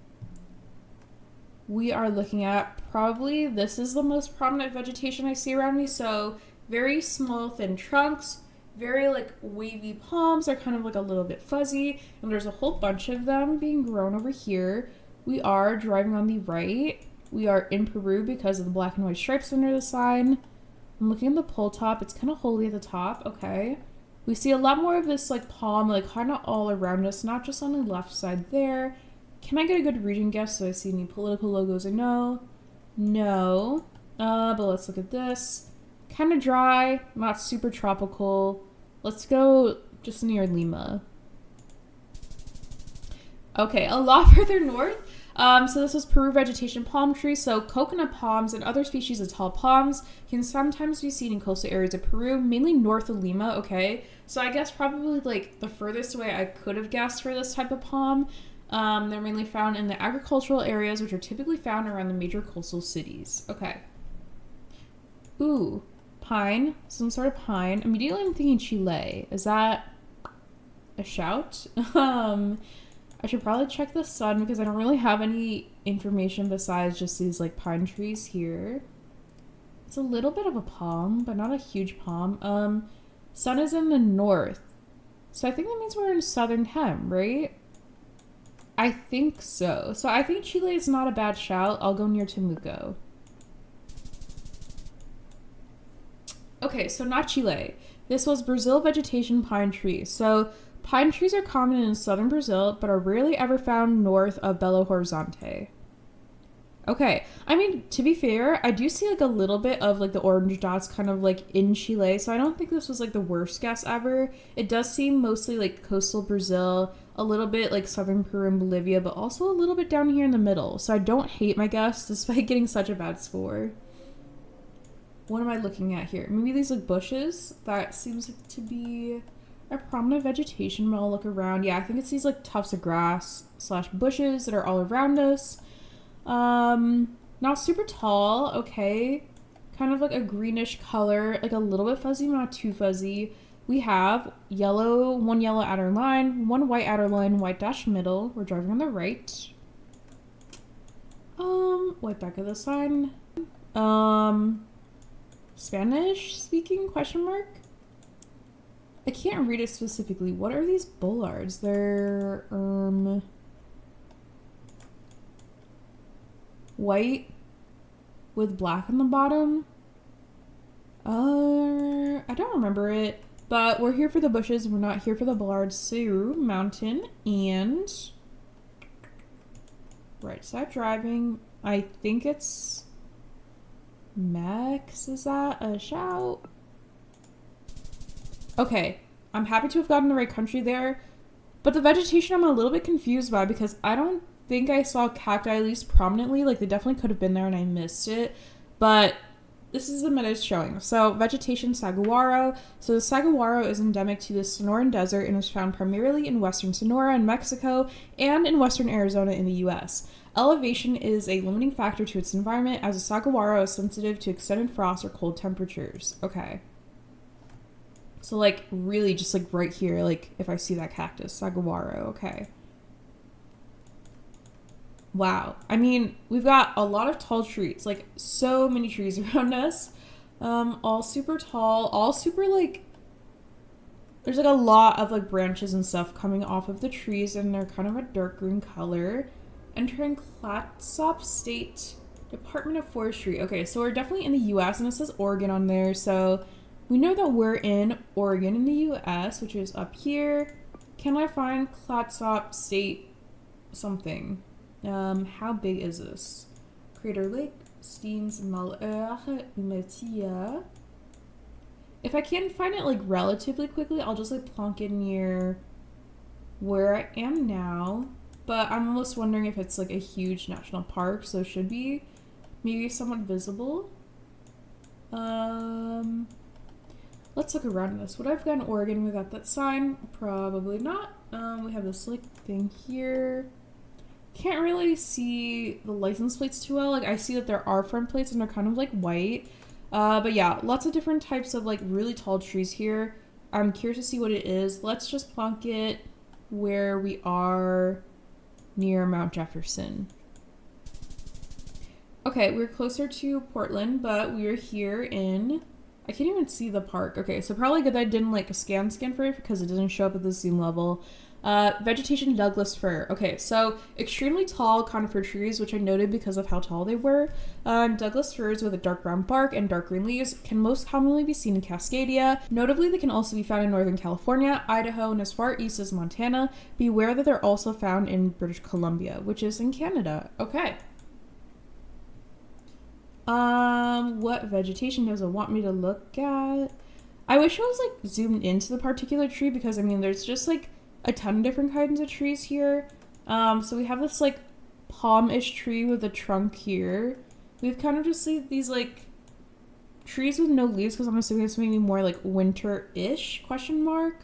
We are looking at probably, this is the most prominent vegetation I see around me. So very small, thin trunks, very like wavy palms. They're kind of like a little bit fuzzy. And there's a whole bunch of them being grown over here. We are driving on the right. We are in Peru because of the black and white stripes under the sign. I'm looking at the pole top. It's kind of holy at the top. Okay. We see a lot more of this like palm, like kind of all around us, not just on the left side there. Can I get a good region guess so I see any political logos I know? No. But let's look at this. Kind of dry, not super tropical. Let's go just near Lima. Okay, a lot further north. So this was Peru vegetation palm tree. So coconut palms and other species of tall palms can sometimes be seen in coastal areas of Peru, mainly north of Lima. Okay, so I guess probably like the furthest away I could have guessed for this type of palm. They're mainly found in the agricultural areas, which are typically found around the major coastal cities. Okay. Ooh, pine, some sort of pine. Immediately I'm thinking Chile. Is that a shout? I should probably check the sun because I don't really have any information besides just these like pine trees here. It's a little bit of a palm, but not a huge palm. Sun is in the north. So I think that means we're in southern hem, right? I think so. So I think Chile is not a bad shout. I'll go near Temuco. Okay, so not Chile. This was Brazil vegetation pine trees. So pine trees are common in southern Brazil, but are rarely ever found north of Belo Horizonte. Okay, I mean, to be fair, I do see like a little bit of like the orange dots kind of like in Chile, so I don't think this was like the worst guess ever. It does seem mostly like coastal Brazil, a little bit like southern Peru and Bolivia, but also a little bit down here in the middle. So I don't hate my guess despite getting such a bad score. What am I looking at here? Maybe these like bushes? That seems like to be a prominent vegetation when I'll look around. Yeah, I think it's these like tufts of grass / bushes that are all around us. Not super tall, okay. Kind of like a greenish color, like a little bit fuzzy, but not too fuzzy. We have yellow, one yellow outer line, one white outer line, white dash middle. We're driving on the right. White back of the sign. Spanish speaking, question mark? I can't read it specifically. What are these bollards? They're, white with black on the bottom. I don't remember it, but we're here for the bushes. We're not here for the bollards. So mountain and right side driving. I think it's Max. Is that a shout? Okay, I'm happy to have gotten the right country there, but the vegetation I'm a little bit confused by because I don't think I saw cacti at least prominently. Like they definitely could have been there and I missed it, but this is the meta it's showing. So vegetation saguaro. So the saguaro is endemic to the Sonoran Desert and is found primarily in western Sonora in Mexico and in western Arizona in the US. Elevation is a limiting factor to its environment as a saguaro is sensitive to extended frost or cold temperatures. Okay. So like really just like right here, like if I see that cactus, saguaro, okay. Wow. I mean, we've got a lot of tall trees, like so many trees around us. All super tall, all super like, there's like a lot of like branches and stuff coming off of the trees and they're kind of a dark green color. Entering Clatsop State Department of Forestry. Okay, so we're definitely in the US and it says Oregon on there. So we know that we're in Oregon in the US, which is up here. Can I find Clatsop State something? How big is this? Crater Lake, Steens Malheur, Umetia. If I can find it like relatively quickly, I'll just like plonk it near where I am now. But I'm almost wondering if it's like a huge national park, so it should be maybe somewhat visible. Let's look around this. Would I have gotten Oregon without that sign? Probably not. We have this like thing here. Can't really see the license plates too well. Like I see that there are front plates and they're kind of like white. But yeah, lots of different types of like really tall trees here. I'm curious to see what it is. Let's just plonk it where we are near Mount Jefferson. Okay, we're closer to Portland, but we're here in, I can't even see the park. Okay, so probably good that I didn't like scan for it because it doesn't show up at the zoom level. Vegetation Douglas fir. Okay, so extremely tall conifer trees, which I noted because of how tall they were. Douglas firs with a dark brown bark and dark green leaves can most commonly be seen in Cascadia. Notably, they can also be found in Northern California, Idaho, and as far east as Montana. Beware that they're also found in British Columbia, which is in Canada. Okay. What vegetation does it want me to look at? I wish I was like zoomed into the particular tree because I mean there's just like a ton of different kinds of trees here. So we have this like palm-ish tree with a trunk here. We've kind of just seen these like trees with no leaves because I'm assuming it's maybe more like winter-ish question mark.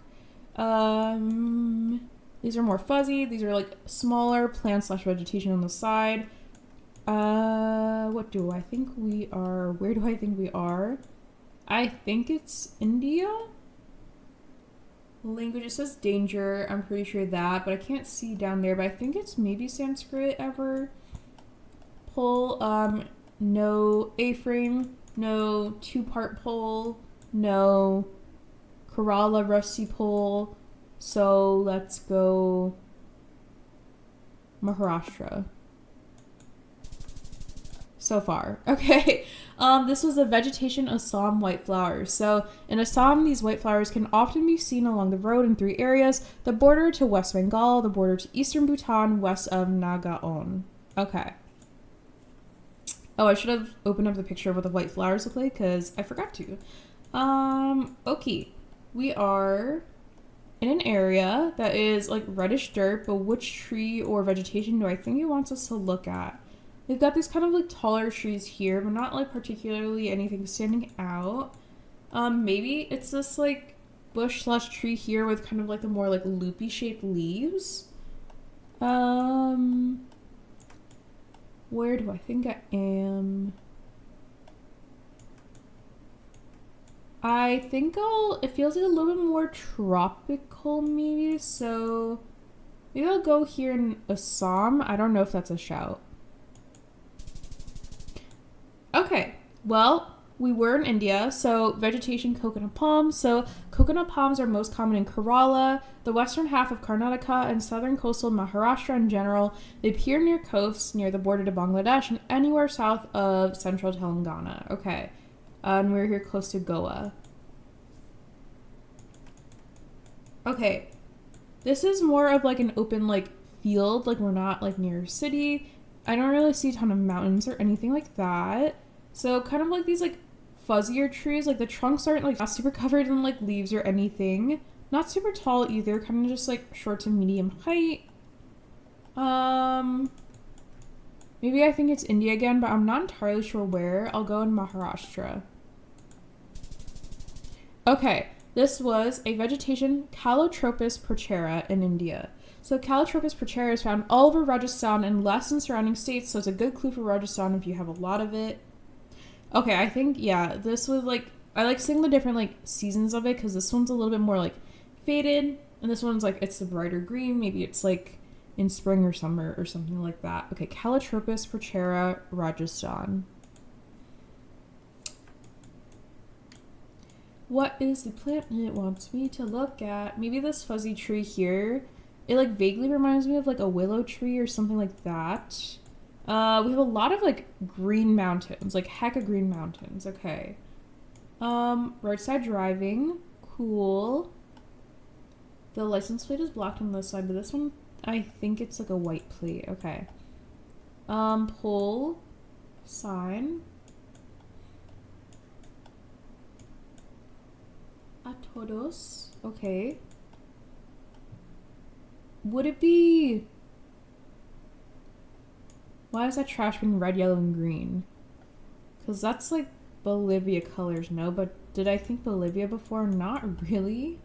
These are more fuzzy. These are like smaller plant / vegetation on the side. What do I think we are? Where do I think we are? I think it's India. Language, it says danger. I'm pretty sure that, but I can't see down there, but I think it's maybe Sanskrit ever. Pole, no A-frame, no two-part pole, no Kerala, Rusty Pole. So let's go Maharashtra. So far. Okay. This was a vegetation Assam white flowers. So in Assam, these white flowers can often be seen along the road in 3 areas: the border to West Bengal, the border to eastern Bhutan, west of Nagaon. Okay. Oh, I should have opened up the picture of what the white flowers look like because I forgot to. Okay. We are in an area that is like reddish dirt, but which tree or vegetation do I think it wants us to look at? We've got these kind of like taller trees here, but not like particularly anything standing out. Maybe it's this like bush / tree here with kind of like the more like loopy shaped leaves. Where do I think I am? I think it feels like a little bit more tropical maybe, so maybe I'll go here in Assam. I don't know if that's a shout. Okay, well, we were in India, so vegetation coconut palms. So coconut palms are most common in Kerala, the western half of Karnataka, and southern coastal Maharashtra in general. They appear near coasts, near the border to Bangladesh, and anywhere south of central Telangana. Okay, and we're here close to Goa. Okay, this is more of like an open like field, like we're not like near a city. I don't really see a ton of mountains or anything like that. So kind of like these like fuzzier trees, like the trunks aren't like not super covered in like leaves or anything. Not super tall either, kind of just like short to medium height. Maybe I think it's India again, but I'm not entirely sure where. I'll go in Maharashtra. Okay, this was a vegetation Calotropis procera in India. So Calotropis procera is found all over Rajasthan and less in surrounding states, so it's a good clue for Rajasthan if you have a lot of it. Okay, I think, yeah, this was like, I like seeing the different like seasons of it because this one's a little bit more like faded, and this one's like, it's the brighter green. Maybe it's like in spring or summer or something like that. Okay, Calotropis procera, Rajasthan. What is the plant it wants me to look at? Maybe this fuzzy tree here. It like vaguely reminds me of like a willow tree or something like that. We have a lot of like green mountains, like hecka green mountains. Okay. Roadside driving. Cool. The license plate is blocked on this side, but this one, I think it's like a white plate. Okay. Pull. Sign. A todos. Okay. Would it be... Why is that trash being red, yellow, and green? Because that's like Bolivia colors, no? But did I think Bolivia before? Not really.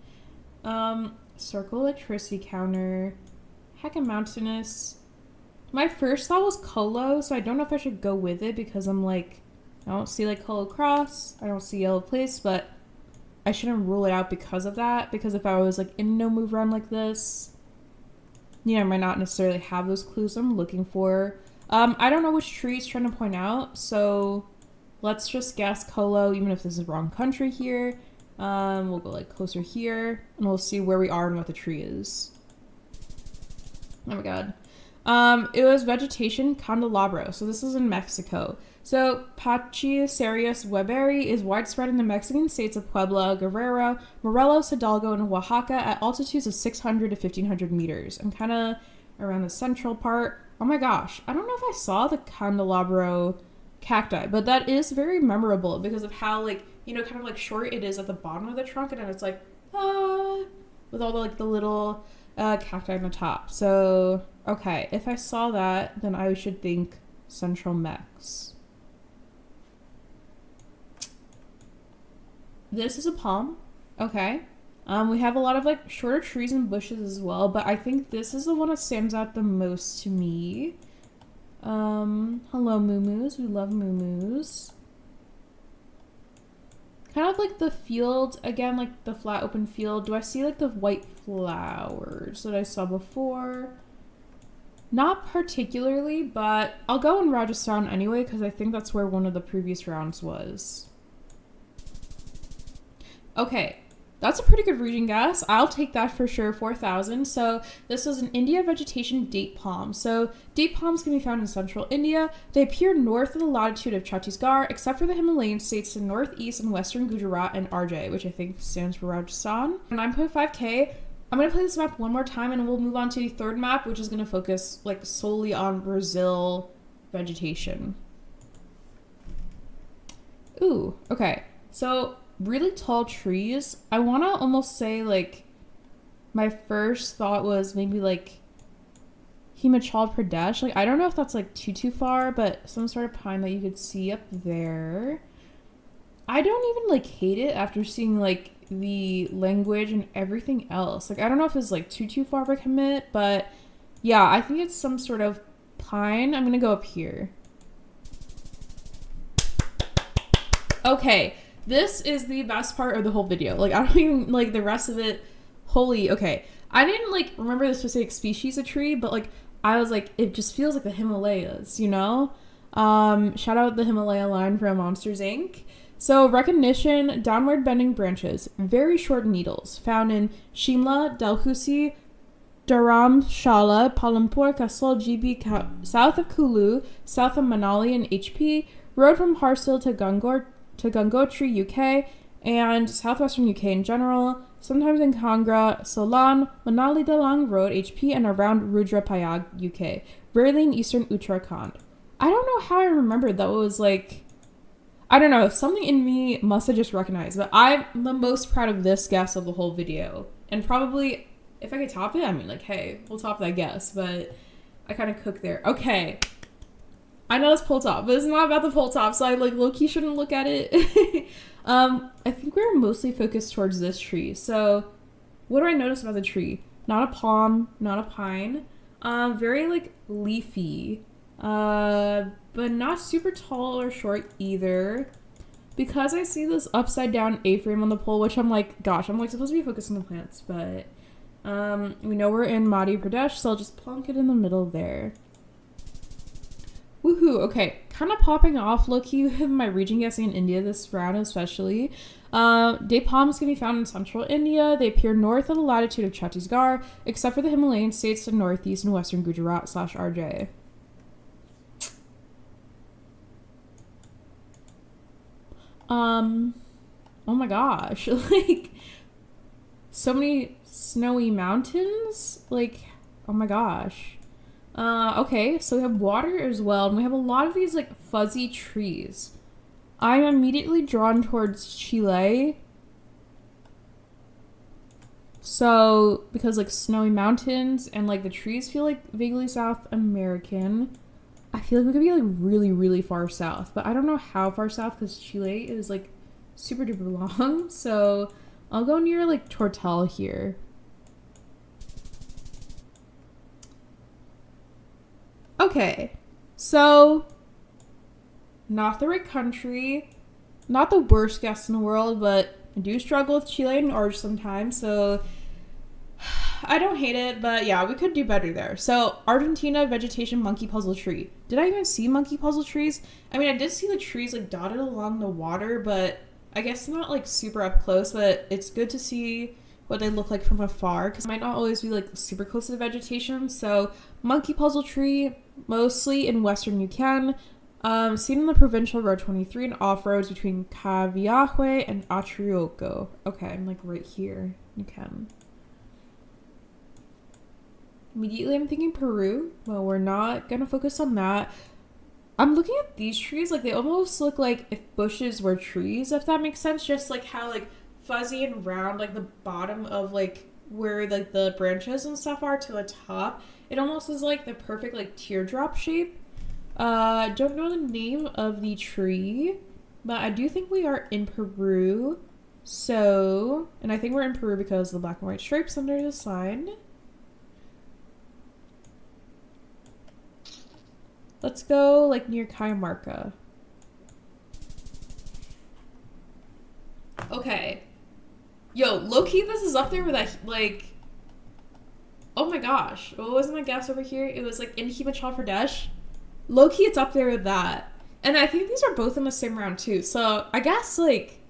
Circle electricity counter. Hecka mountainous. My first thought was Colo, so I don't know if I should go with it because I'm like, I don't see like Colo Cross. I don't see Yellow Place, but I shouldn't rule it out because of that. Because if I was like in no move run like this, you know, I might not necessarily have those clues I'm looking for. I don't know which tree it's trying to point out, so let's just guess Colo, even if this is the wrong country here. We'll go like closer here, and we'll see where we are and what the tree is. Oh my god. It was Vegetation Candelabro, so this is in Mexico. So Pachysarius weberi is widespread in the Mexican states of Puebla, Guerrero, Morelos, Hidalgo, and Oaxaca at altitudes of 600 to 1500 meters. I'm kind of around the central part. Oh my gosh, I don't know if I saw the Candelabro cacti, but that is very memorable because of how, like, you know, kind of like short it is at the bottom of the trunk, and then it's like, with all the, like, the little cacti on the top. So, okay, if I saw that, then I should think Central Mex. This is a palm. Okay. We have a lot of like shorter trees and bushes as well, but I think this is the one that stands out the most to me. Hello moo-moos. We love moo-moos. Kind of like the field, again, like the flat open field. Do I see like the white flowers that I saw before? Not particularly, but I'll go in Rajasthan anyway because I think that's where one of the previous rounds was. Okay. That's a pretty good region guess. I'll take that for sure, 4,000. So this was an India vegetation date palm. So date palms can be found in central India. They appear north of the latitude of Chhattisgarh, except for the Himalayan states to northeast and western Gujarat and Rj, which I think stands for Rajasthan. 9.5K. I'm going to play this map one more time and we'll move on to the third map, which is going to focus like solely on Brazil vegetation. Ooh, okay. So really tall trees. I want to almost say like my first thought was maybe like Himachal Pradesh. Like I don't know if that's like too far, but some sort of pine that you could see up there. I don't even like hate it after seeing like the language and everything else. Like I don't know if it's like too far of a commit, but yeah, I think it's some sort of pine. I'm gonna go up here. Okay, this is the best part of the whole video. Like I don't even like the rest of it. Holy, okay. I didn't like remember the specific species of tree, but like I was like, it just feels like the Himalayas, you know? Shout out the Himalaya line from Monsters Inc. So recognition, downward bending branches, very short needles, found in Shimla, Dalhousie, Dharamshala, Palampur, Kasol, GB, south of Kulu, south of Manali and HP, road from Harsil to Gangotri, UK, and southwestern UK in general, sometimes in Kangra, Solan, Manali Dalang Road, HP, and around Rudraprayag, UK, rarely in eastern Uttarakhand. I don't know how I remembered that was like, I don't know, something in me must have just recognized, but I'm the most proud of this guess of the whole video. And probably, if I could top it, I mean, like, hey, we'll top that guess, but I kind of cooked there. Okay. I know it's pole top, but it's not about the pole top, so I, like, low-key shouldn't look at it. I think we're mostly focused towards this tree. So, what do I notice about the tree? Not a palm, not a pine. Very, like, leafy. But not super tall or short either. Because I see this upside down A-frame on the pole, which I'm like, gosh, I'm like supposed to be focused on the plants, but we know we're in Madhya Pradesh, so I'll just plunk it in the middle there. Woohoo, okay, kind of popping off low-key with my region guessing in India this round especially. Date palms can be found in central India. They appear north of the latitude of Chhattisgarh, except for the Himalayan states to northeast and western Gujarat / RJ. Oh my gosh, like, so many snowy mountains, like, oh my gosh. Okay, so we have water as well, and we have a lot of these, like, fuzzy trees. I'm immediately drawn towards Chile. So, because, like, snowy mountains, and, like, the trees feel, like, vaguely South American. I feel like we could be like really, really far south, but I don't know how far south because Chile is like super duper long. So I'll go near like Tortel here. Okay, so not the right country, not the worst guess in the world, but I do struggle with Chile and orange sometimes. So I don't hate it, but yeah, we could do better there. So, Argentina vegetation monkey puzzle tree. Did I even see monkey puzzle trees? I mean, I did see the trees like dotted along the water, but I guess not like super up close, but it's good to see what they look like from afar because it might not always be like super close to the vegetation. So, monkey puzzle tree, mostly in western Yukon, seen on the provincial road 23 and off-roads between Caviahue and Atrioko. Okay, I'm like right here, Yukon. Immediately I'm thinking Peru. Well, we're not gonna focus on that. I'm looking at these trees, like they almost look like if bushes were trees, if that makes sense. Just like how like fuzzy and round like the bottom of like where like the branches and stuff are to the top. It almost is like the perfect like teardrop shape. Don't know the name of the tree, but I do think we are in Peru. So, and I think we're in Peru because of the black and white stripes under the sign. Let's go, like, near Cajamarca. Okay. Yo, low-key, this is up there with, that, like... Oh my gosh. What was my guess over here? It was, like, in Himachal Pradesh. Low-key, it's up there with that. And I think these are both in the same round, too. So, I guess, like...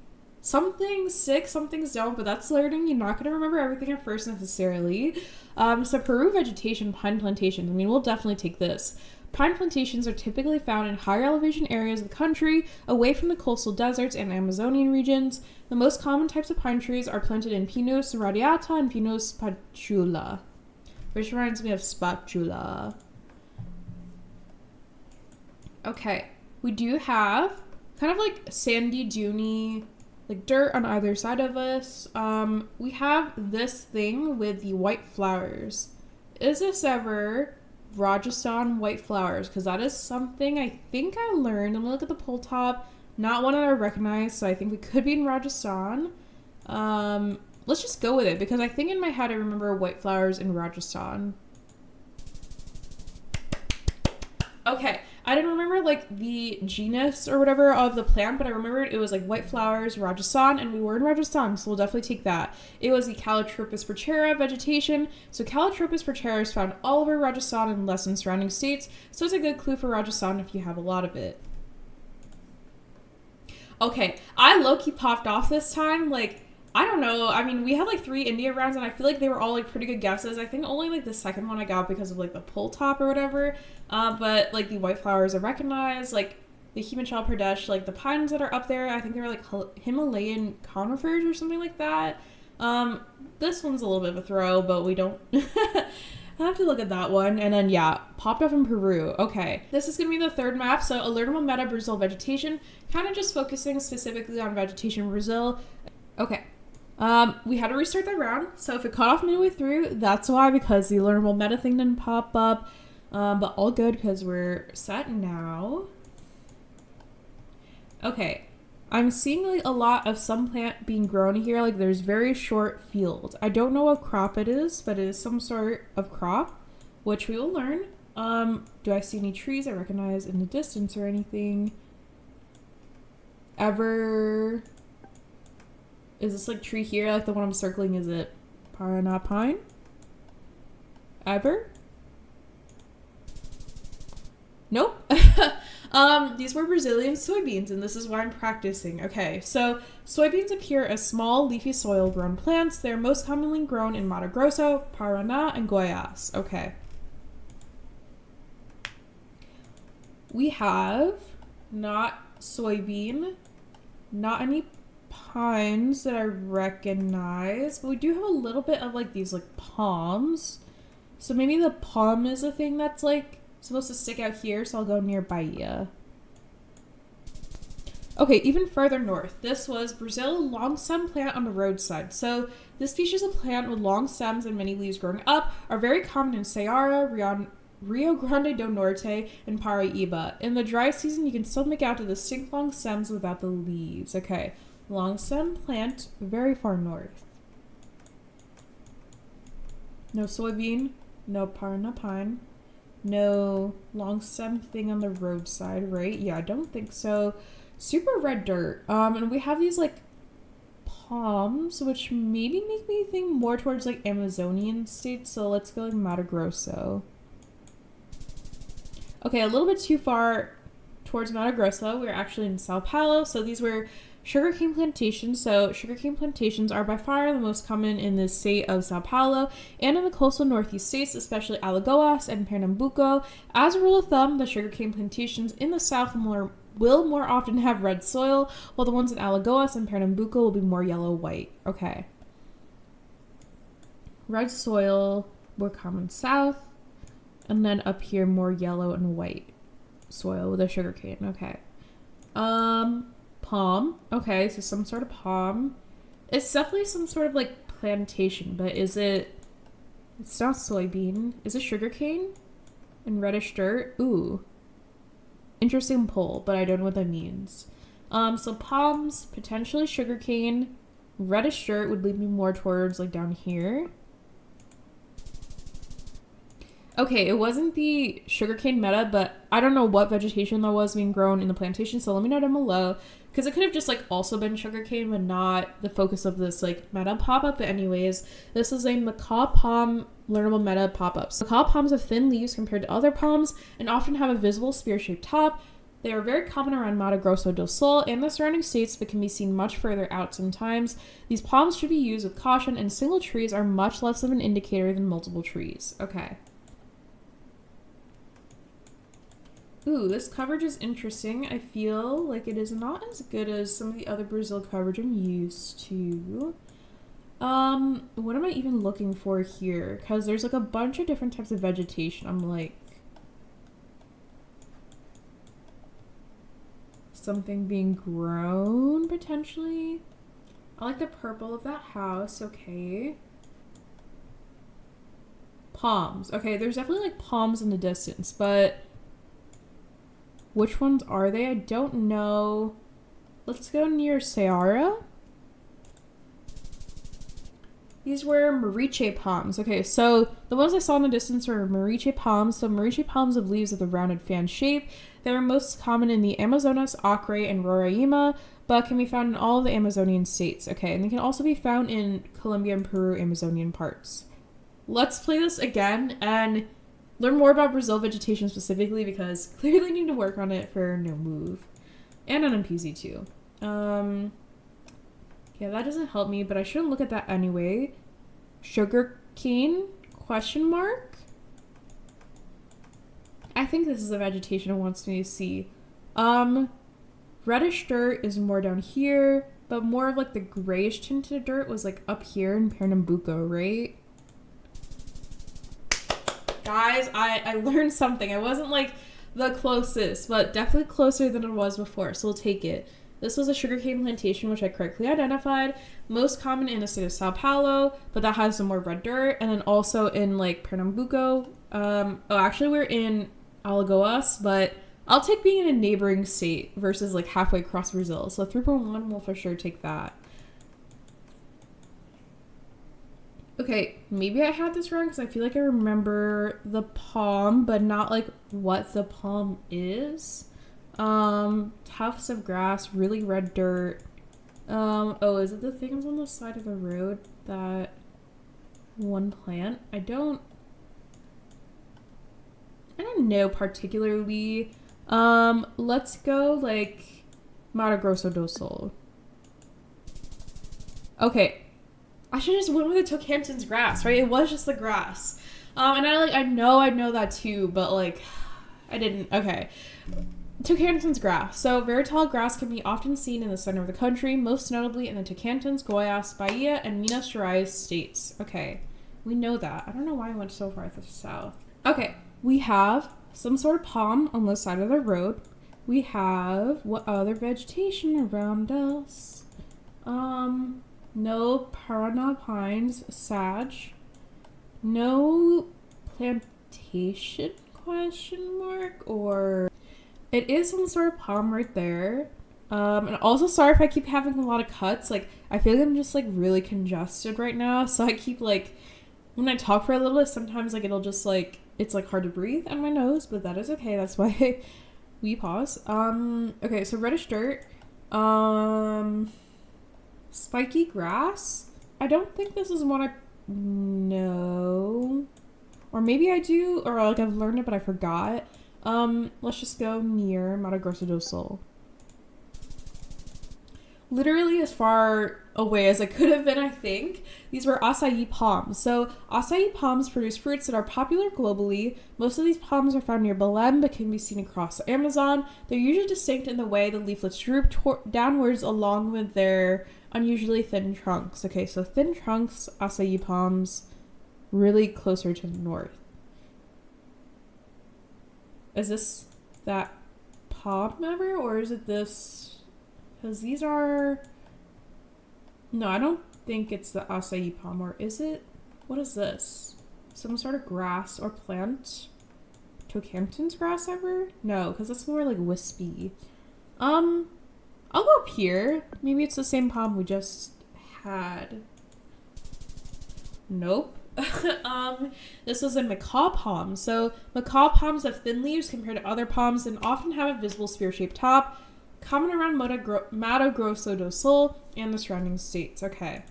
Some things stick, some things don't, but that's learning. You're not going to remember everything at first necessarily. So Peru vegetation, pine plantations. I mean, we'll definitely take this. Pine plantations are typically found in higher elevation areas of the country, away from the coastal deserts and Amazonian regions. The most common types of pine trees are planted in Pinus radiata and Pinus spatula, which reminds me of spatula. Okay, we do have kind of like sandy, duney, like dirt on either side of us. We have this thing with the white flowers. Is this ever Rajasthan white flowers? Because that is something I think I learned. I'm gonna look at the pole top. Not one that I recognize, so I think we could be in Rajasthan. Let's just go with it because I think in my head I remember white flowers in Rajasthan. Okay. I didn't remember like the genus or whatever of the plant, but I remembered it was like white flowers, Rajasthan, and we were in Rajasthan, so we'll definitely take that. It was the Calotropis procera vegetation. So Calotropis procera is found all over Rajasthan and less in surrounding states, so it's a good clue for Rajasthan if you have a lot of it. Okay, I low-key popped off this time, like, I don't know. I mean, we had like 3 India rounds and I feel like they were all like pretty good guesses. I think only like the second one I got because of like the pull top or whatever. But like the white flowers I recognize, like the Himachal Pradesh, like the pines that are up there. I think they were like Himalayan conifers or something like that. This one's a little bit of a throw, but we don't. I have to look at that one. And then, yeah, popped up in Peru. Okay. This is going to be the third map. So, Alertable Meta Brazil Vegetation. Kind of just focusing specifically on vegetation in Brazil. Okay. We had to restart that round. So, if it cut off midway through, that's why. Because the Alertable Meta thing didn't pop up. But all good because we're set now. Okay. I'm seeing like a lot of some plant being grown here. Like there's very short field. I don't know what crop it is, but it is some sort of crop, which we will learn. Do I see any trees I recognize in the distance or anything? Ever? Is this like tree here? Like the one I'm circling, is it Paraná pine? Ever? Nope. These were Brazilian soybeans, and this is why I'm practicing. Okay, so soybeans appear as small, leafy soil-grown plants. They're most commonly grown in Mato Grosso, Paraná, and Goiás. Okay. We have not soybean, not any pines that I recognize, but we do have a little bit of like these like palms. So maybe the palm is a thing that's like supposed to stick out here, so I'll go near Bahia. Okay, even further north. This was Brazil long stem plant on the roadside. So this species of plant with long stems and many leaves growing up are very common in Ceará, Rio Grande do Norte, and Paraíba. In the dry season, you can still make out the distinct long stems without the leaves. Okay, long stem plant, very far north. No soybean, no Paraná pine. No long stem thing on the roadside, right? Yeah, I don't think so. Super red dirt. And we have these like palms, which maybe make me think more towards like Amazonian states. So let's go like Mato Grosso. Okay, a little bit too far towards Mato Grosso. We're actually in Sao Paulo. So these were sugarcane plantations. So sugarcane plantations are by far the most common in the state of Sao Paulo and in the coastal northeast states, especially Alagoas and Pernambuco. As a rule of thumb, the sugarcane plantations in the south will more often have red soil, while the ones in Alagoas and Pernambuco will be more yellow-white. Okay. Red soil, more common south, and then up here more yellow and white soil with a sugarcane. Okay. Palm. Okay, so some sort of palm. It's definitely some sort of like plantation, but is it? It's not soybean. Is it sugarcane? And reddish dirt. Ooh. Interesting pull, but I don't know what that means. So palms, potentially sugarcane. Reddish dirt would lead me more towards like down here. Okay, it wasn't the sugarcane meta, but I don't know what vegetation that was being grown in the plantation, so let me know down below. Because it could have just like also been sugarcane, but not the focus of this like meta pop-up. But anyways, this is a macaw palm learnable meta pop-up. So macaw palms have thin leaves compared to other palms and often have a visible spear-shaped top. They are very common around Mato Grosso do Sul and the surrounding states, but can be seen much further out sometimes. These palms should be used with caution, and single trees are much less of an indicator than multiple trees. Okay. Ooh, this coverage is interesting. I feel like it is not as good as some of the other Brazil coverage I'm used to. What am I even looking for here? Because there's like a bunch of different types of vegetation. I'm like, something being grown potentially. I like the purple of that house. Okay. Palms. Okay, there's definitely like palms in the distance, but which ones are they? I don't know. Let's go near Seara. These were moriche palms. Okay, so the ones I saw in the distance were moriche palms. So moriche palms have leaves with a rounded fan shape. They are most common in the Amazonas, Acre, and Roraima, but can be found in all of the Amazonian states. Okay, and they can also be found in Colombia and Peru Amazonian parts. Let's play this again and learn more about Brazil vegetation specifically, because clearly need to work on it for no move. And on MPZ too. Yeah, that doesn't help me, but I shouldn't look at that anyway. Sugar cane? Question mark? I think this is the vegetation it wants me to see. Reddish dirt is more down here, but more of like the grayish tinted dirt was like up here in Pernambuco, right? Guys, I learned something. I wasn't like the closest, but definitely closer than it was before, so we'll take it. This was a sugarcane plantation, which I correctly identified. Most common in the state of Sao Paulo, but that has some more red dirt. And then also in like Pernambuco. Actually we're in Alagoas, but I'll take being in a neighboring state versus like halfway across Brazil. So 3.1 will for sure take that. Okay, maybe I had this wrong because I feel like I remember the palm, but not like what the palm is. Tufts of grass, really red dirt. Oh, is it the things on the side of the road that one plant? I don't know particularly. Let's go like Mato Grosso do Sul. Okay. I should just went with the Tocantins grass, right? It was just the grass. And I know that too, but like I didn't. Okay. Tocantins grass. So very tall grass can be often seen in the center of the country, most notably in the Tocantins, Goiás, Bahia, and Minas Gerais states. Okay, we know that. I don't know why I went so far to the south. Okay, we have some sort of palm on the side of the road. We have what other vegetation around us? No Parana pines, sage. No plantation question mark or... It is some sort of palm right there. And also sorry if I keep having a lot of cuts. Like, I feel like I'm just like really congested right now. So I keep like, when I talk for a little bit, sometimes like it'll just like, it's like hard to breathe on my nose, but that is okay. That's why we pause. Okay, so reddish dirt. Spiky grass. I don't think this is what I know. Or maybe I do, or like I've learned it, but I forgot. Let's just go near Mato Grosso do Sul. Literally as far away as I could have been, I think. These were acai palms. So acai palms produce fruits that are popular globally. Most of these palms are found near Belém, but can be seen across the Amazon. They're usually distinct in the way the leaflets droop downwards along with their unusually thin trunks. Okay, so thin trunks, acai palms, really closer to the north. Is this that palm ever, or is it this? Because these are... No, I don't think it's the acai palm, or is it? What is this? Some sort of grass or plant? Tocantins grass ever? No, because it's more like wispy. I'll go up here. Maybe it's the same palm we just had. Nope. This was a macaw palm. So macaw palms have thin leaves compared to other palms and often have a visible spear-shaped top, common around Mato Grosso do Sul and the surrounding states. Okay.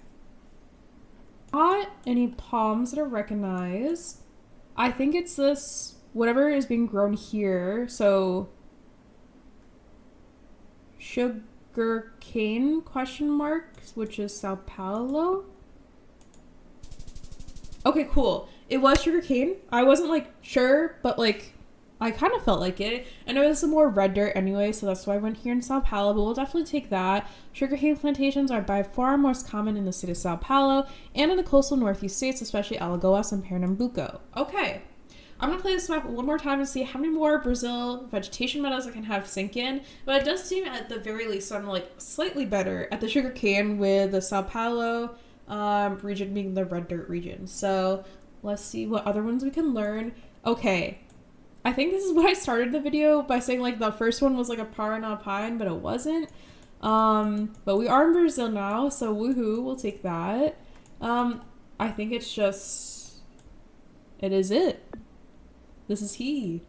Not any palms that are recognized. I think it's this, whatever is being grown here. So sugar cane question mark, which is Sao Paulo. Okay, cool. It was sugar cane. I wasn't like sure, but like I kind of felt like it. And it was some more red dirt anyway, so that's why I went here in Sao Paulo, but we'll definitely take that. Sugarcane plantations are by far most common in the state of Sao Paulo and in the coastal northeast states, especially Alagoas and Pernambuco. Okay. I'm going to play this map one more time and see how many more Brazil vegetation meadows I can have sink in. But it does seem at the very least I'm like slightly better at the sugarcane with the Sao Paulo region being the red dirt region. So let's see what other ones we can learn. Okay. I think this is what I started the video by saying like the first one was like a Paraná pine, but it wasn't. But we are in Brazil now, so woohoo, we'll take that. I think it's just, it is it. This is he.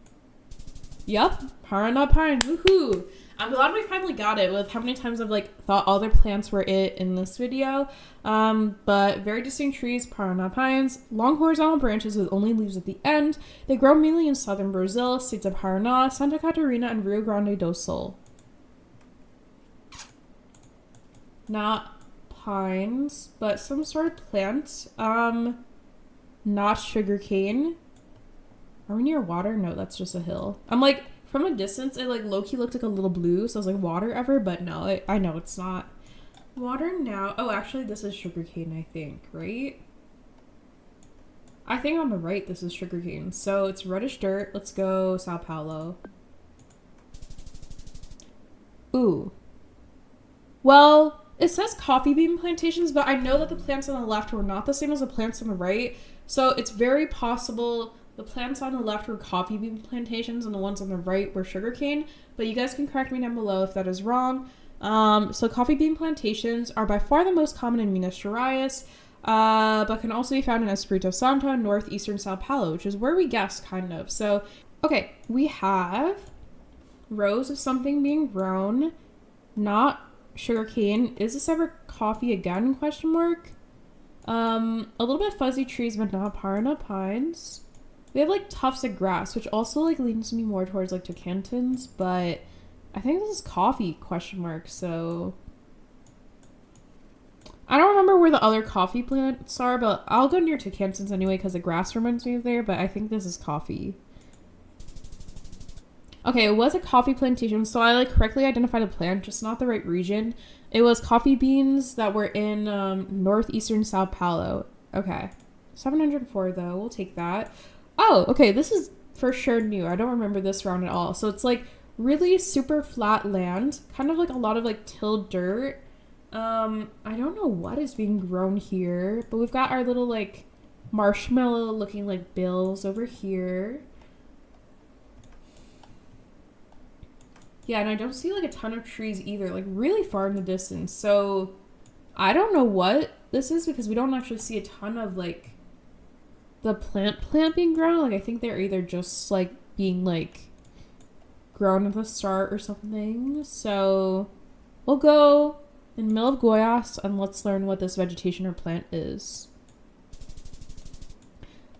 Yup, Paraná pine, woohoo. I'm glad we finally got it with how many times I've like thought other plants were it in this video. But very distinct trees, Paraná pines, long horizontal branches with only leaves at the end. They grow mainly in southern Brazil, states of Paraná, Santa Catarina, and Rio Grande do Sul. Not pines, but some sort of plant. Not sugarcane. Are we near water? No, that's just a hill. I'm like, from a distance, it like low-key looked like a little blue, so I was like, water ever? But no, I know it's not. Water now. Oh, actually, this is sugarcane, I think, right? I think on the right, this is sugarcane. So it's reddish dirt. Let's go Sao Paulo. Ooh. Well, it says coffee bean plantations, but I know that the plants on the left were not the same as the plants on the right. So it's very possible the plants on the left were coffee bean plantations and the ones on the right were sugarcane, but you guys can correct me down below if that is wrong. So coffee bean plantations are by far the most common in Minas Gerais, but can also be found in Espírito Santo and northeastern Sao Paulo, which is where we guessed, kind of. So, okay, we have rows of something being grown, not sugarcane. Is this ever coffee again, question mark? A little bit fuzzy trees, but not Paraná pines. We have like tufts of grass, which also like leans me more towards like Tocantins, but I think this is coffee, question mark. So I don't remember where the other coffee plants are, but I'll go near Tocantins anyway because the grass reminds me of there, but I think this is coffee. Okay, it was a coffee plantation, so I like correctly identified a plant, just not the right region. It was coffee beans that were in northeastern Sao Paulo. Okay. 704 though, we'll take that. Oh, okay, this is for sure new. I don't remember this round at all. So it's like really super flat land, kind of like a lot of like tilled dirt. I don't know what is being grown here, but we've got our little like marshmallow looking like bills over here. Yeah, and I don't see like a ton of trees either, like really far in the distance. So I don't know what this is because we don't actually see a ton of like the plant being grown. Like I think they're either just like being like grown at the start or something. So we'll go in the middle of Goiás and let's learn what this vegetation or plant is.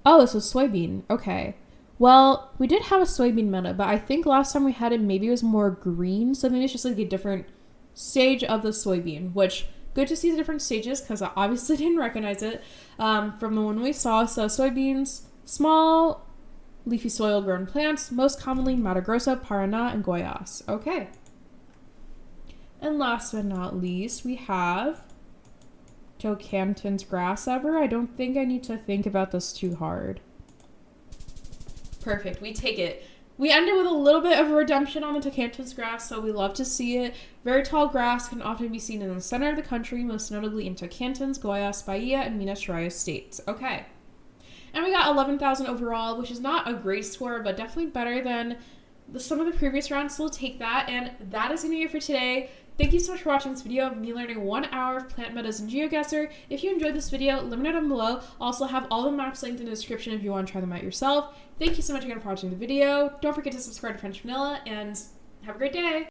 Oh, this is soybean. Okay. Well, we did have a soybean meadow, but I think last time we had it, maybe it was more green. So maybe it's just like a different stage of the soybean, which good to see the different stages because I obviously didn't recognize it from the one we saw. So soybeans, small, leafy soil grown plants, most commonly Mato Grosso, Paraná, and Goiás. Okay. And last but not least, we have Tocantins grass ever. I don't think I need to think about this too hard. Perfect, we take it. We ended with a little bit of a redemption on the Tocantins grass, so we love to see it. Very tall grass can often be seen in the center of the country, most notably in Tocantins, Goiás, Bahia, and Minas Gerais states. Okay. And we got 11,000 overall, which is not a great score, but definitely better than some of the previous rounds, so we'll take that. And that is going to be it for today. Thank you so much for watching this video of me learning 1 hour of plant meadows in Geoguessr. If you enjoyed this video, let me know down below. I'll also have all the maps linked in the description if you want to try them out yourself. Thank you so much again for watching the video. Don't forget to subscribe to French Vanilla, and have a great day!